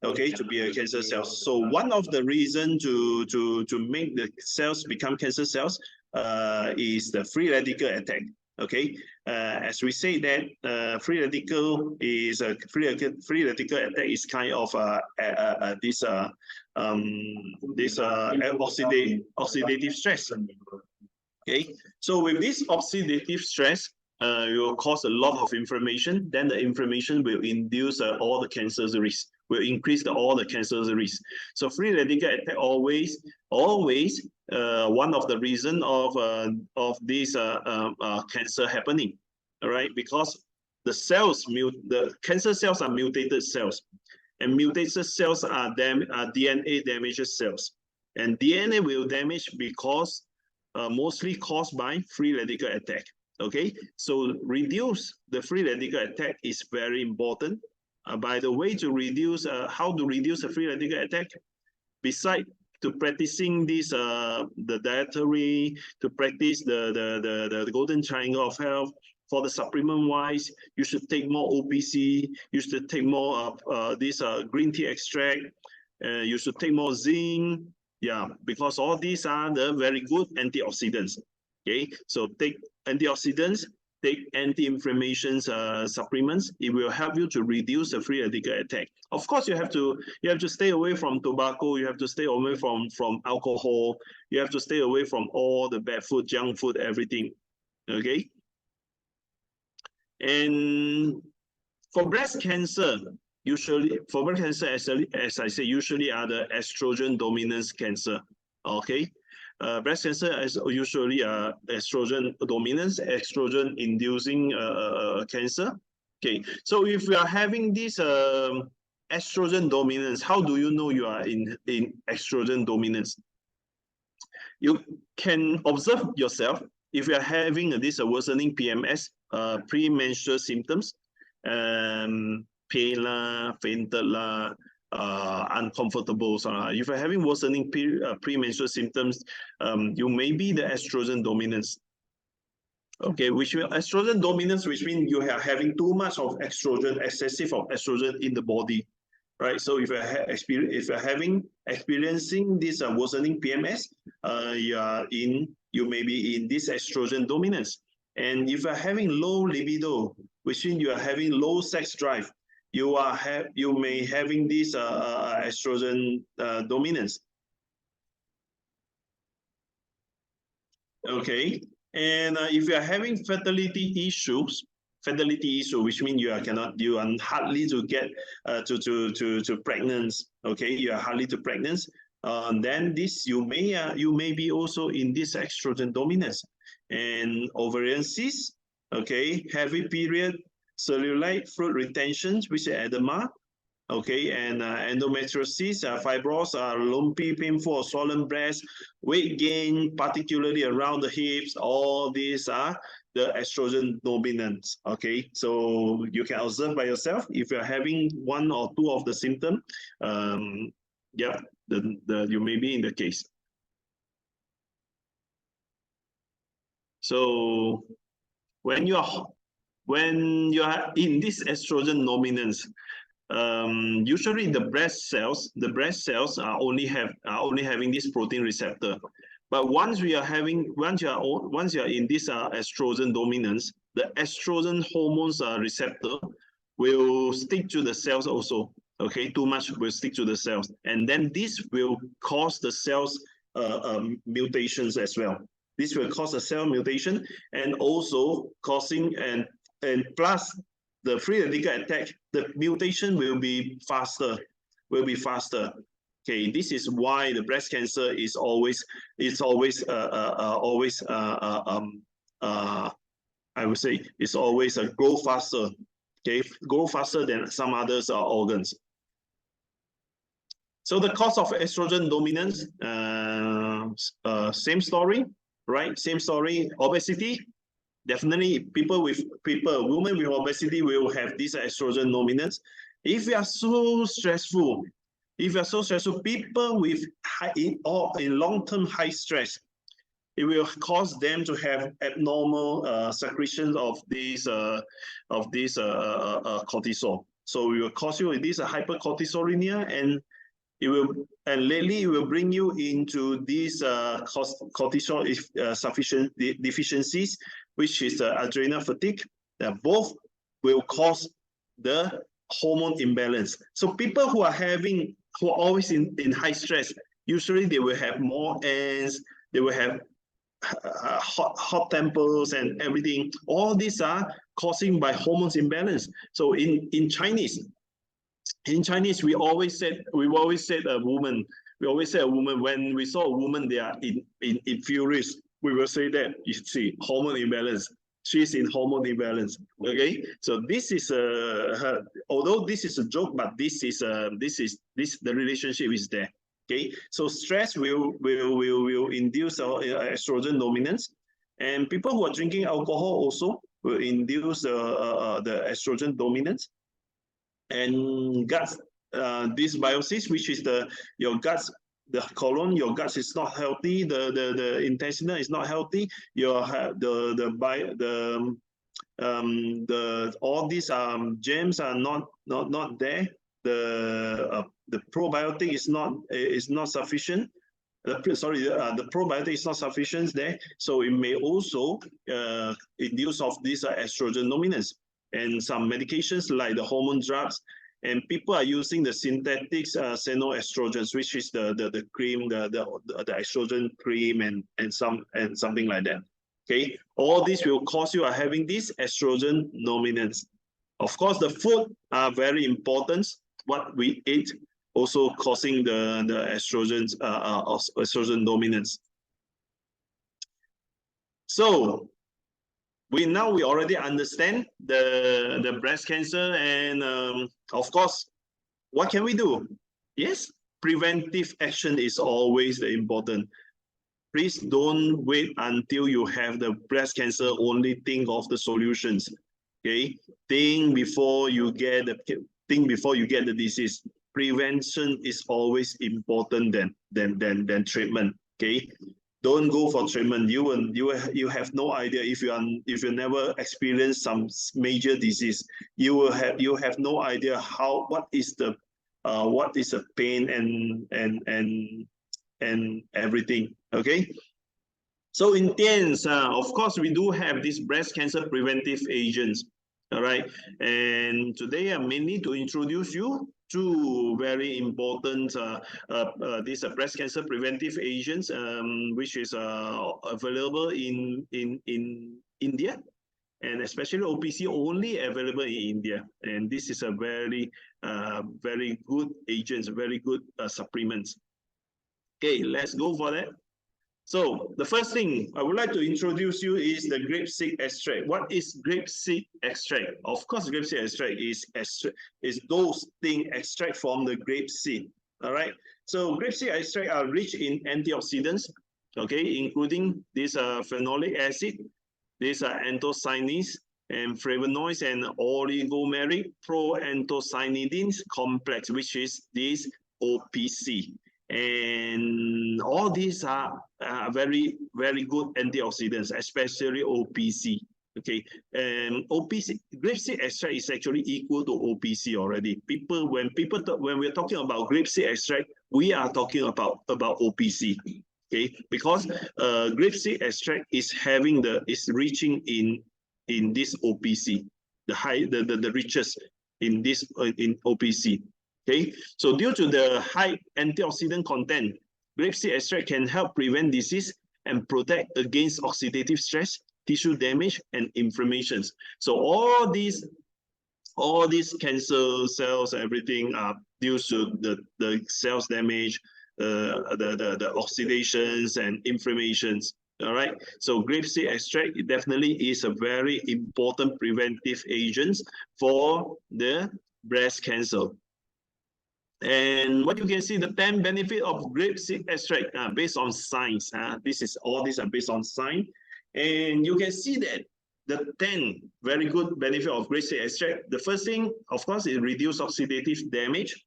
[SPEAKER 2] Okay, to be a cancer cells. So one of the reasons to make the cells become cancer cells is the free radical attack. Okay, as we say that free radical attack is kind of this oxidative stress. Okay, so with this oxidative stress, it will cause a lot of inflammation. Then the inflammation will induce all the cancer risk, will increase all the cancer risk. So free radical attack always one of the reason of this cancer happening. All right, because the cancer cells are mutated cells, and mutated cells are DNA damaged cells, and DNA will damage because mostly caused by free radical attack. Okay, so reduce the free radical attack is very important. By the way, to reduce how to reduce the free radical attack, beside to practicing this the dietary, to practice the golden triangle of health. For the supplement wise, you should take more OPC, you should take more this green tea extract, you should take more zinc. Yeah, because all these are the very good antioxidants. Okay, so take antioxidants, take anti-inflammation supplements. It will help you to reduce the free radical attack. Of course, you have to stay away from tobacco. You have to stay away from alcohol. You have to stay away from all the bad food, junk food, everything. Okay. And for breast cancer, usually for breast cancer, as I say, usually are the estrogen dominant cancer. Okay, breast cancer is usually estrogen dominance, estrogen inducing cancer. Okay, so if you are having this estrogen dominance, how do you know you are in estrogen dominance? You can observe yourself if you are having this worsening PMS, premenstrual symptoms, pain lah, fainted lah, uncomfortable. If you're having worsening premenstrual symptoms, you may be the estrogen dominance. Okay, which means estrogen dominance, which means you are having too much of estrogen, excessive of estrogen in the body, right? So if you're experiencing this worsening PMS, you may be in this estrogen dominance. And if you're having low libido, which means you are having low sex drive, you may having this estrogen dominance. Okay, and if you are having fertility issues, which means you are hardly to get to pregnant. Okay, you are hardly to pregnant. Then this you may be also in this estrogen dominance. And ovarian cysts, okay, heavy period, cellulite, fluid retention, which is edema. Okay, and endometriosis, fibrosis, lumpy, painful, or swollen breast, weight gain, particularly around the hips, all these are the estrogen dominance. Okay, so you can observe by yourself if you're having one or two of the symptoms. Yeah, you may be in the case. So when you are in this estrogen dominance, usually the breast cells are only having this protein receptor. But once you are in this estrogen dominance, the estrogen hormones receptor will stick to the cells also. Okay, too much will stick to the cells, and then this will cause the cells mutations as well. This will cause a cell mutation, and also causing and plus the free radical attack, the mutation will be faster. Okay, this is why the breast cancer is always I would say it's always grow faster. Okay, grow faster than some other organs. So the cause of estrogen dominance, same story, right? Same story. Obesity. Definitely, women with obesity will have this estrogen dominance. If you are so stressful, people with in long-term high stress, it will cause them to have abnormal secretions of this cortisol. So it will cause you this hypercortisolemia, and lately it will bring you into these cortisol sufficient deficiencies, which is adrenal fatigue. Both will cause the hormone imbalance. So people who are always in high stress, usually they will have more ants, they will have hot tempers and everything. All these are causing by hormones imbalance. So in Chinese, we always said a woman. We always say a woman, when we saw a woman, they are in furious. We will say that, you see, hormone imbalance. She's in hormone imbalance. Okay, so this is although this is a joke, but the relationship is there. Okay, so stress will induce estrogen dominance, and people who are drinking alcohol also will induce the estrogen dominance. And guts dysbiosis, which is your guts, the colon, your guts is not healthy, the intestinal is not healthy, all these germs are not there, the probiotic is not sufficient. The probiotic is not sufficient there, so it may also induce of this estrogen dominance. And some medications like the hormone drugs, and people are using the synthetic xenoestrogens, which is the cream, the estrogen cream, and something like that. Okay, all this will cause you are having this estrogen dominance. Of course, the food are very important. What we eat also causing the estrogen dominance. So we already understand the breast cancer, and of course, what can we do? Yes, preventive action is always the important. Please don't wait until you have the breast cancer, only think of the solutions. Okay, think before you get the disease. Prevention is always important than treatment. Okay, don't go for treatment. You have no idea if you never experienced some major disease. You have no idea what is the pain and everything. Okay. So in TIANS, of course, we do have these breast cancer preventive agents. All right. And today I'm mainly to introduce you two very important these breast cancer preventive agents, which is available in India, and especially OPC only available in India. And this is a very good agents, very good supplements. Okay, let's go for that. So the first thing I would like to introduce you is the grapeseed extract. What is grapeseed extract? Of course, grapeseed extract is those things extract from the grapeseed. All right. So grapeseed extract are rich in antioxidants, okay, including this phenolic acid, this anthocyanins and flavonoids and oligomeric proanthocyanidins complex, which is this OPC. And all these are very good antioxidants, especially OPC. Okay, and OPC grapeseed extract is actually equal to OPC already. When we're talking about grapeseed extract, we are talking about OPC. Okay, because grapeseed extract is reaching in this OPC, the richest in this in OPC. Okay, so due to the high antioxidant content, grapeseed extract can help prevent disease and protect against oxidative stress, tissue damage, and inflammations. So all these cancer cells, everything are due to the cells damage, the oxidations and inflammations. All right, so grapeseed extract definitely is a very important preventive agent for the breast cancer. And what you can see, the 10 benefit of grapeseed extract based on science. All these are based on science, and you can see that the 10 very good benefit of grapeseed extract. The first thing, of course, is reduce oxidative damage,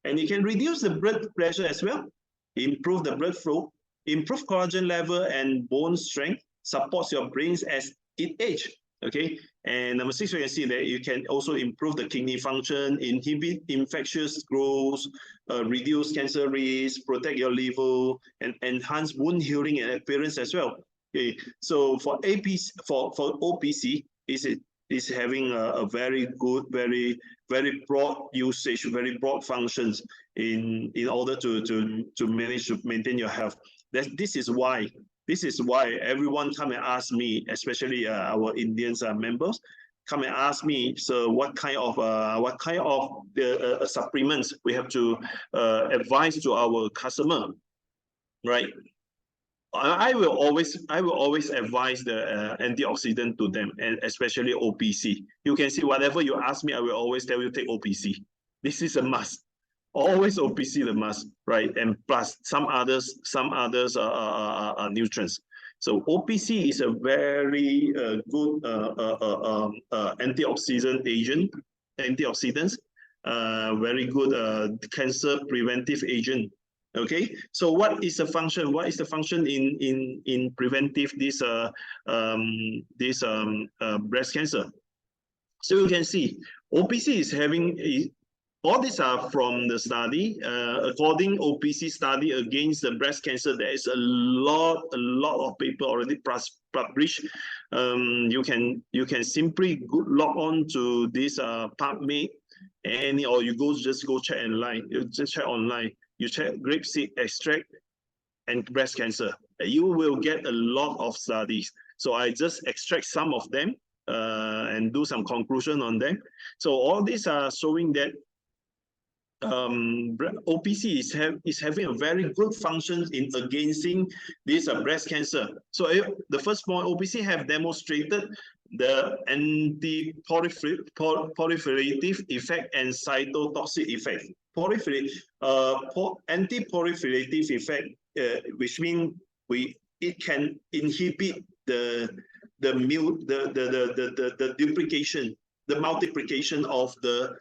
[SPEAKER 2] and it can reduce the blood pressure as well, improve the blood flow, improve collagen level and bone strength, supports your brains as it ages. Okay, and number 6, we can see that you can also improve the kidney function, inhibit infectious growth, reduce cancer risk, protect your liver, and enhance wound healing and appearance as well. Okay, so for OPC, is having a very good, very broad usage, very broad functions in order to manage to maintain your health. This is why everyone come and ask me, especially our Indian members, come and ask me, so what kind of supplements we have to advise to our customer, right? I will always advise the antioxidant to them, and especially OPC. You can see whatever you ask me, I will always tell you take OPC. This is a must. Always OPC the must, right? And plus some others nutrients. So OPC is a very good antioxidant agent, very good cancer preventive agent. Okay, so what is the function? What is the function in preventive this breast cancer? So you can see OPC is having all these are from the study. According OPC study against the breast cancer, there is a lot of paper already published. You can simply log on to this PubMed, or you just go check online. You just check online. You check grapeseed extract and breast cancer. you will get a lot of studies. So I just extract some of them and do some conclusion on them. So all these are showing that OPC is having a very good function in against this breast cancer. So the first point, OPC have demonstrated the anti-proliferative effect and cytotoxic effect. Anti-proliferative effect, which means it can inhibit the duplication, the multiplication of the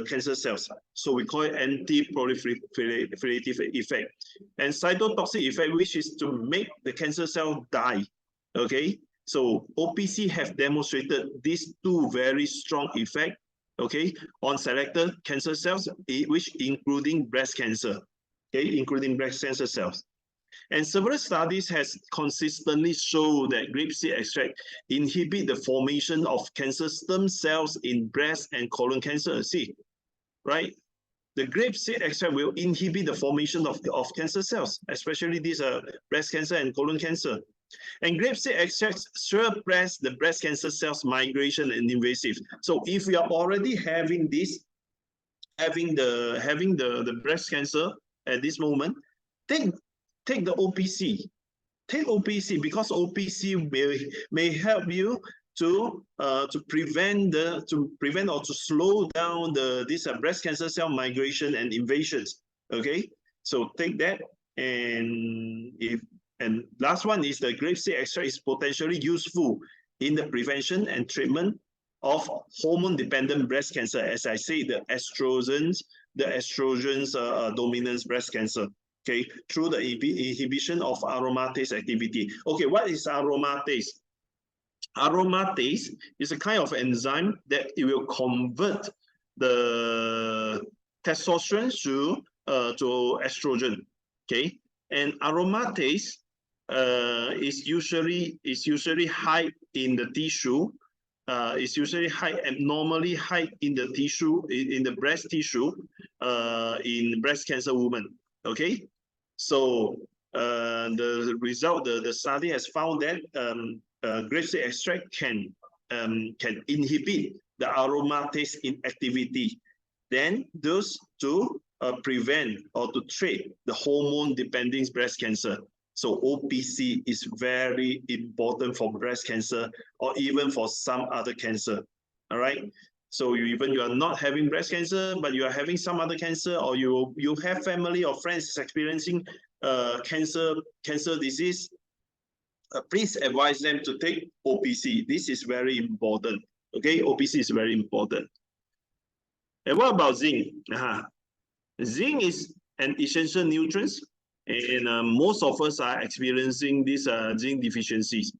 [SPEAKER 2] cancer cells. So we call it anti-proliferative effect. And cytotoxic effect, which is to make the cancer cell die. Okay, so OPC have demonstrated these two very strong effects, okay, on selected cancer cells, which including breast cancer, okay, including breast cancer cells. And several studies has consistently shown that grapeseed extract inhibit the formation of cancer stem cells in breast and colon cancer. See, right? The grapeseed extract will inhibit the formation of cancer cells, especially these breast cancer and colon cancer. And grapeseed extracts suppress the breast cancer cells migration and invasive. So if we are already having this, having the breast cancer at this moment, take the OPC. Take OPC because OPC may help you to prevent or to slow down this breast cancer cell migration and invasions. Okay, so take that, and last one is the grapeseed extract is potentially useful in the prevention and treatment of hormone-dependent breast cancer. As I say, the estrogens dominance breast cancer. Okay, through the inhibition of aromatase activity. Okay, what is aromatase? Aromatase is a kind of enzyme that it will convert the testosterone to estrogen. Okay, and aromatase is usually high in the tissue. It's usually abnormally high in the tissue, in the breast tissue, in breast cancer women. Okay, so the result, the study has found that grapeseed extract can inhibit the aromatase inactivity, then those to prevent or to treat the hormone-dependent breast cancer. So OPC is very important for breast cancer or even for some other cancer. All right. So you are not having breast cancer, but you are having some other cancer, or you have family or friends experiencing cancer disease, please advise them to take OPC. This is very important. Okay, OPC is very important. And what about zinc? Zinc is an essential nutrient, and most of us are experiencing these zinc deficiencies.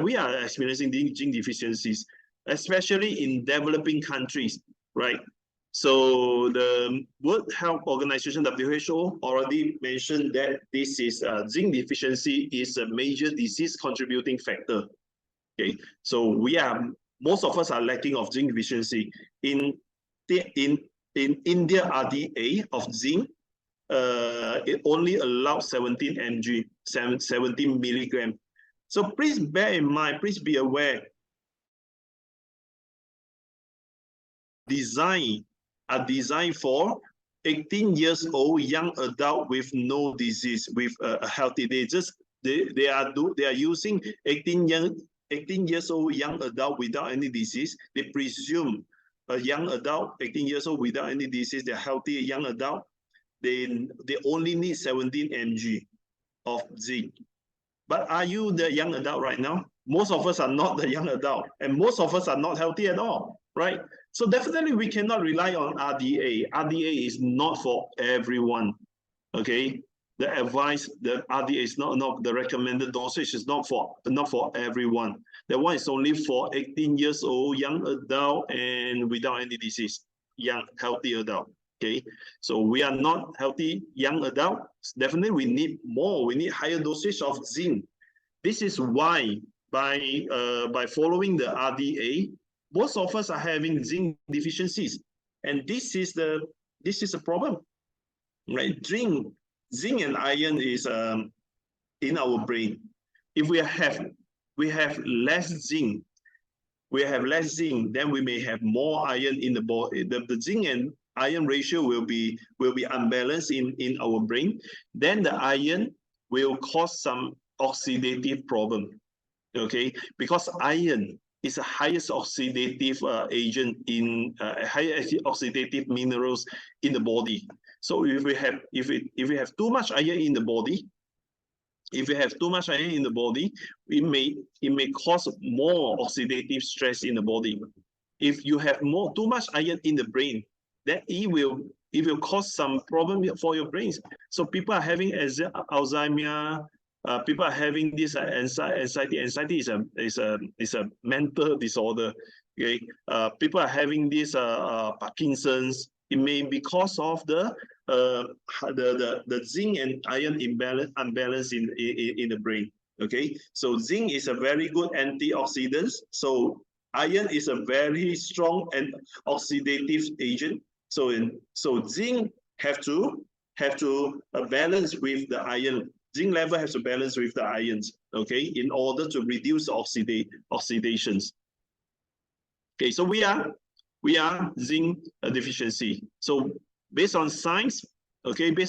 [SPEAKER 2] We are experiencing zinc deficiencies, especially in developing countries, right? So the World Health Organization, WHO, already mentioned that this is zinc deficiency is a major disease contributing factor. Okay, so most of us are lacking of zinc deficiency. In India, RDA of zinc, it only allows 17 mg, 17 milligram. So please bear in mind, please be aware, are designed for 18 years old young adult with no disease, with a healthy. They are using 18 years old young adult without any disease. They presume a young adult, 18 years old without any disease, they're healthy young adult. They only need 17 mg of zinc. But are you the young adult right now? Most of us are not the young adult, and most of us are not healthy at all, right? So definitely we cannot rely on RDA. RDA is not for everyone, okay? The advice, the RDA is not the recommended dosage is not for everyone. That one is only for 18 years old young adult and without any disease, young healthy adult. Okay, so we are not healthy young adult. Definitely we need more. We need higher dosage of zinc. This is why by following the RDA, most of us are having zinc deficiencies, and this is a problem, right? Zinc and iron is in our brain. If we have less zinc, then we may have more iron in the body. The zinc and iron ratio will be unbalanced in our brain. Then the iron will cause some oxidative problem. Okay, because iron is the highest oxidative agent in highest oxidative minerals in the body. So if we have too much iron in the body, it may cause more oxidative stress in the body. If you have too much iron in the brain, then it will cause some problem for your brains. So people are having Alzheimer. People are having this anxiety. Anxiety is a mental disorder. Okay, people are having this Parkinson's. It may be because of the zinc and iron imbalance in the brain. Okay, so zinc is a very good antioxidant. So iron is a very strong and oxidative agent. So zinc have to balance with the iron. Zinc level has to balance with the ions, okay, in order to reduce oxidations. Okay, so we are zinc deficiency. So based on science, okay, we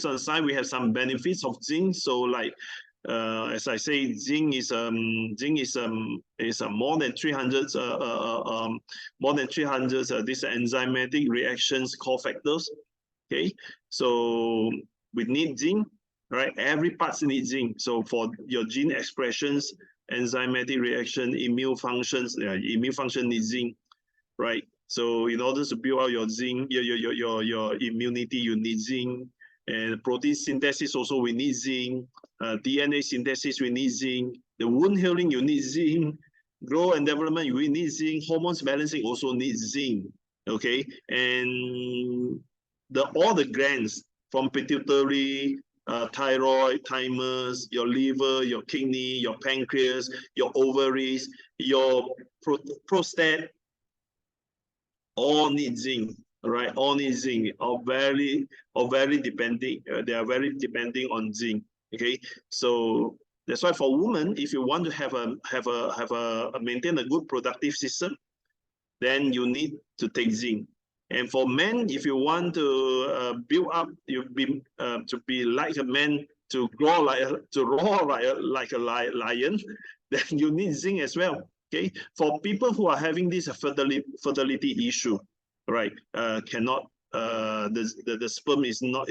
[SPEAKER 2] have some benefits of zinc. So like as I say, zinc is more than 300 these enzymatic reactions cofactors. Okay, so we need zinc, right? Every part needs zinc. So for your gene expressions, enzymatic reaction, immune functions, immune function needs zinc, right? So in order to build out your zinc, your immunity, you need zinc. And protein synthesis also we need zinc. DNA synthesis we need zinc. The wound healing you need zinc. Growth and development we need zinc. Hormones balancing also needs zinc. Okay, and all the glands from pituitary, thyroid, thymus, your liver, your kidney, your pancreas, your ovaries, your prostate, all need zinc, right? All need zinc, or very depending. They are very depending on zinc. Okay, so that's why for women, if you want to maintain a good productive system, then you need to take zinc. And for men, if you want to build up, to be like a man, to roar like a lion, then you need zinc as well. Okay, for people who are having this fertility issue, right? Cannot the sperm is not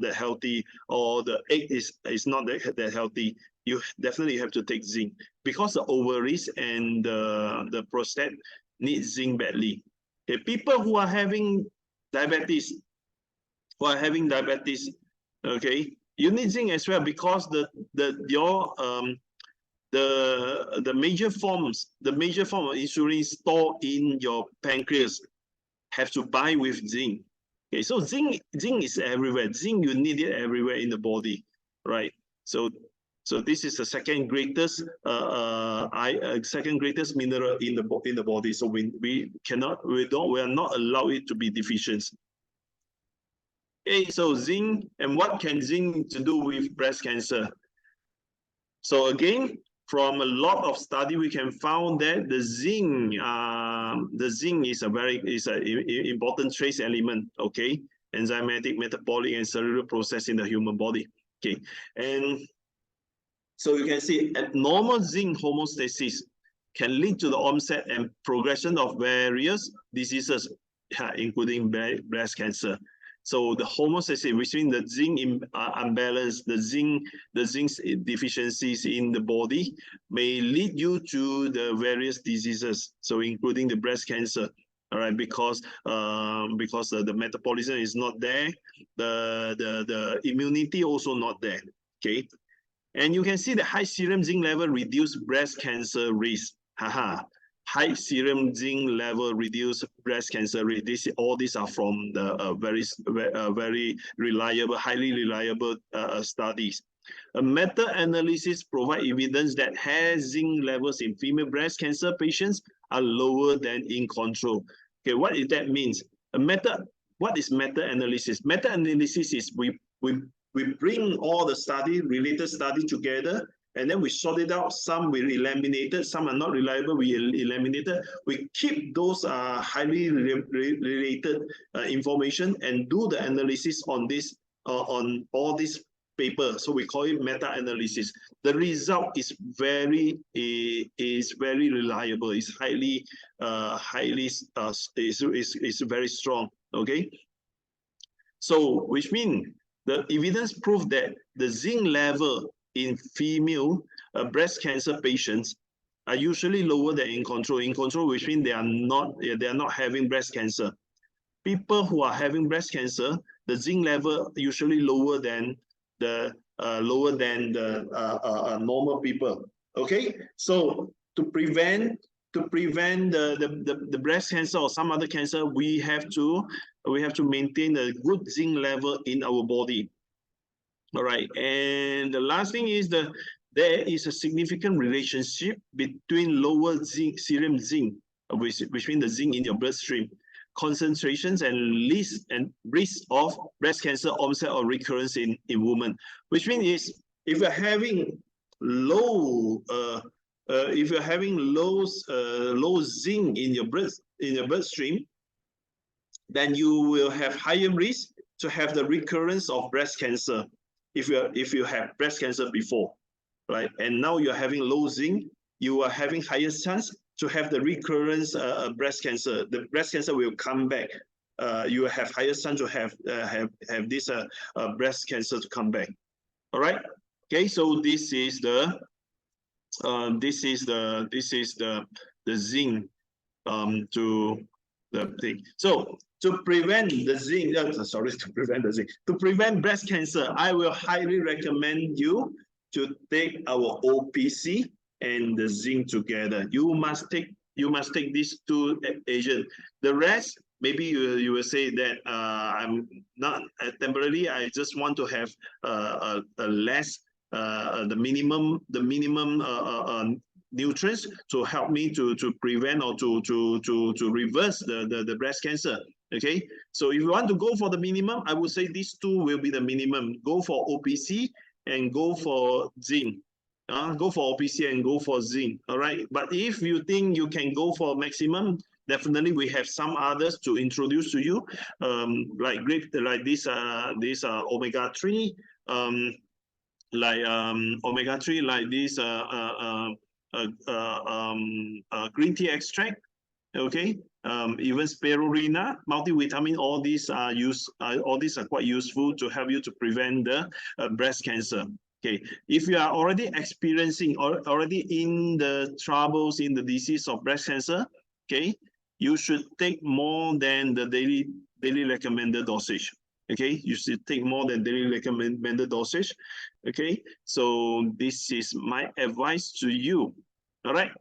[SPEAKER 2] that healthy, or the egg is not that healthy. You definitely have to take zinc, because the ovaries and the prostate need zinc badly. Okay, people who are having diabetes, okay, you need zinc as well, because the major form of insulin stored in your pancreas have to bind with zinc. Okay, so zinc is everywhere. Zinc, you need it everywhere in the body, right? So this is the second greatest mineral in the body. So we are not allowed it to be deficient. Okay, so zinc, and what can zinc to do with breast cancer? So again, from a lot of study, we can find that the zinc is an important trace element. Okay, enzymatic, metabolic, and cellular process in the human body. Okay, and so you can see abnormal zinc homeostasis can lead to the onset and progression of various diseases, including breast cancer. So the homeostasis between the zinc unbalance, the zinc deficiencies in the body may lead you to the various diseases. So including the breast cancer, all right, because the metabolism is not there, the immunity also not there. Okay, and you can see the high serum zinc level reduce breast cancer risk. High serum zinc level reduce breast cancer risk. All these are from the very reliable, highly reliable studies. A meta-analysis provide evidence that hair zinc levels in female breast cancer patients are lower than in control. Okay, what does that means? What is meta-analysis? Meta-analysis is we bring all the related study together, and then we sort it out. Some we eliminated, some are not reliable, we eliminated. We keep those highly related information and do the analysis on this, on all this paper. So we call it meta-analysis. The result is very reliable. It's highly is very strong. Okay. So which means the evidence proof that the zinc level in female breast cancer patients are usually lower than in control. In control, which means they are not having breast cancer. People who are having breast cancer, the zinc level usually lower than the normal people. Okay, so to prevent the breast cancer or some other cancer, we have to maintain a good zinc level in our body. All right, and the last thing is there is a significant relationship between lower zinc, serum zinc, which means the zinc in your bloodstream, concentrations and risk of breast cancer onset or recurrence in women. Which means is if you're having low low zinc in your bloodstream, then you will have higher risk to have the recurrence of breast cancer if you have breast cancer before, right? And now you're having low zinc, you are having higher chance to have the recurrence breast cancer. The breast cancer will come back. You have higher chance to have this breast cancer to come back. All right. Okay. So this is the zinc to the thing. So to prevent the zinc, to prevent breast cancer, I will highly recommend you to take our OPC and the zinc together. You must take these two agents. The rest, maybe you will say that I'm not temporarily. I just want to have a less the minimum nutrients to help me to prevent or to reverse the breast cancer. Okay, so if you want to go for the minimum, I would say these two will be the minimum. Go for OPC and go for zinc. Go for OPC and go for zinc. All right, but if you think you can go for maximum, definitely we have some others to introduce to you, like this omega-3, omega-3, like this green tea extract. Okay, even spirulina, multivitamin, all these are quite useful to help you to prevent the breast cancer. Okay, if you are already experiencing or already in the troubles in the disease of breast cancer, okay, you should take more than the daily recommended dosage. Okay, you should take more than daily recommended dosage. Okay, so this is my advice to you. All right.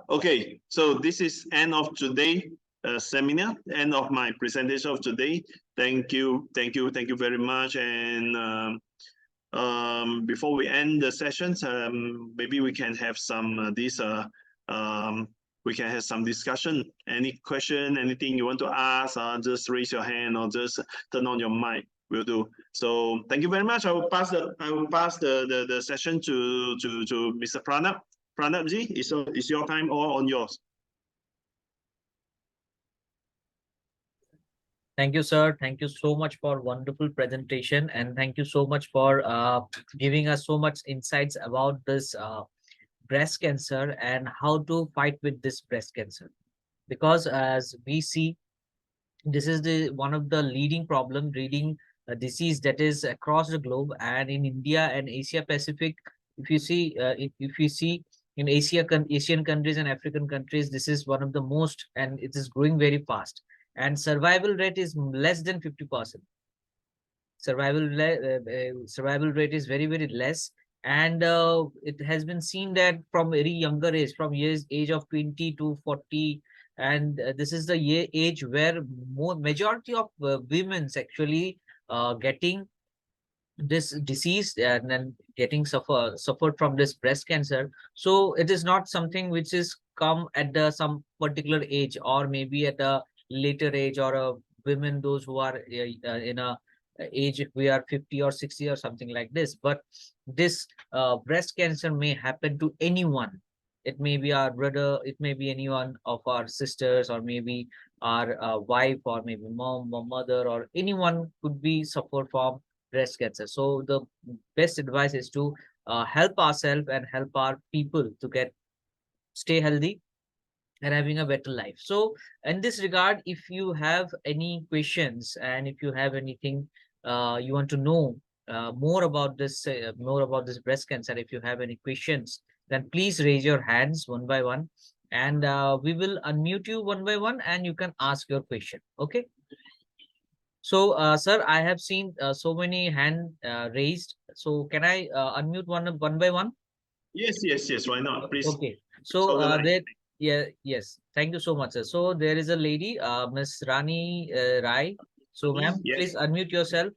[SPEAKER 2] Okay, so this is end of today seminar, end of my presentation of today. Thank you very much. And before we end the sessions, maybe we can have some we can have some discussion. Any question, anything you want to ask, just raise your hand or just turn on your mic. Will do. So thank you very much. I will pass the session to Mr. Pranab. Pranabji, is your time all on yours?
[SPEAKER 1] Thank you, sir. Thank you so much for wonderful presentation, and thank you so much for giving us so much insights about this breast cancer and how to fight with this breast cancer. Because as we see, this is the one of the leading disease that is across the globe, and in India and Asia Pacific. If you see in Asian countries and African countries, this is one of the most, and it is growing very fast. And survival rate is less than 50%. Survival rate is very, very less. And it has been seen that from very younger age, from age of 20 to 40, and this is the age where majority of women's actually getting this disease and then getting suffered from this breast cancer. So it is not something which is come at some particular age, or maybe at a later age, or women those who are in a age if we are 50 or 60 or something like this. But this breast cancer may happen to anyone. It may be our brother, it may be anyone of our sisters, or maybe our wife, or maybe mom or mother, or anyone could be suffer from breast cancer. So the best advice is to help ourselves and help our people to get stay healthy and having a better life. So in this regard, if you have any questions and if you have anything you want to know more about this breast cancer, if you have any questions, then please raise your hands one by one, and we will unmute you one by one, and you can ask your question. Okay. So, sir, I have seen so many hand raised. So, can I unmute one by one?
[SPEAKER 2] Yes, yes, yes. Why not? Please
[SPEAKER 1] Okay. So
[SPEAKER 2] show the line.
[SPEAKER 1] yes. Thank you so much, sir. So there is a lady, Miss Rani Rai. So, ma'am,
[SPEAKER 2] Yes.
[SPEAKER 1] please unmute yourself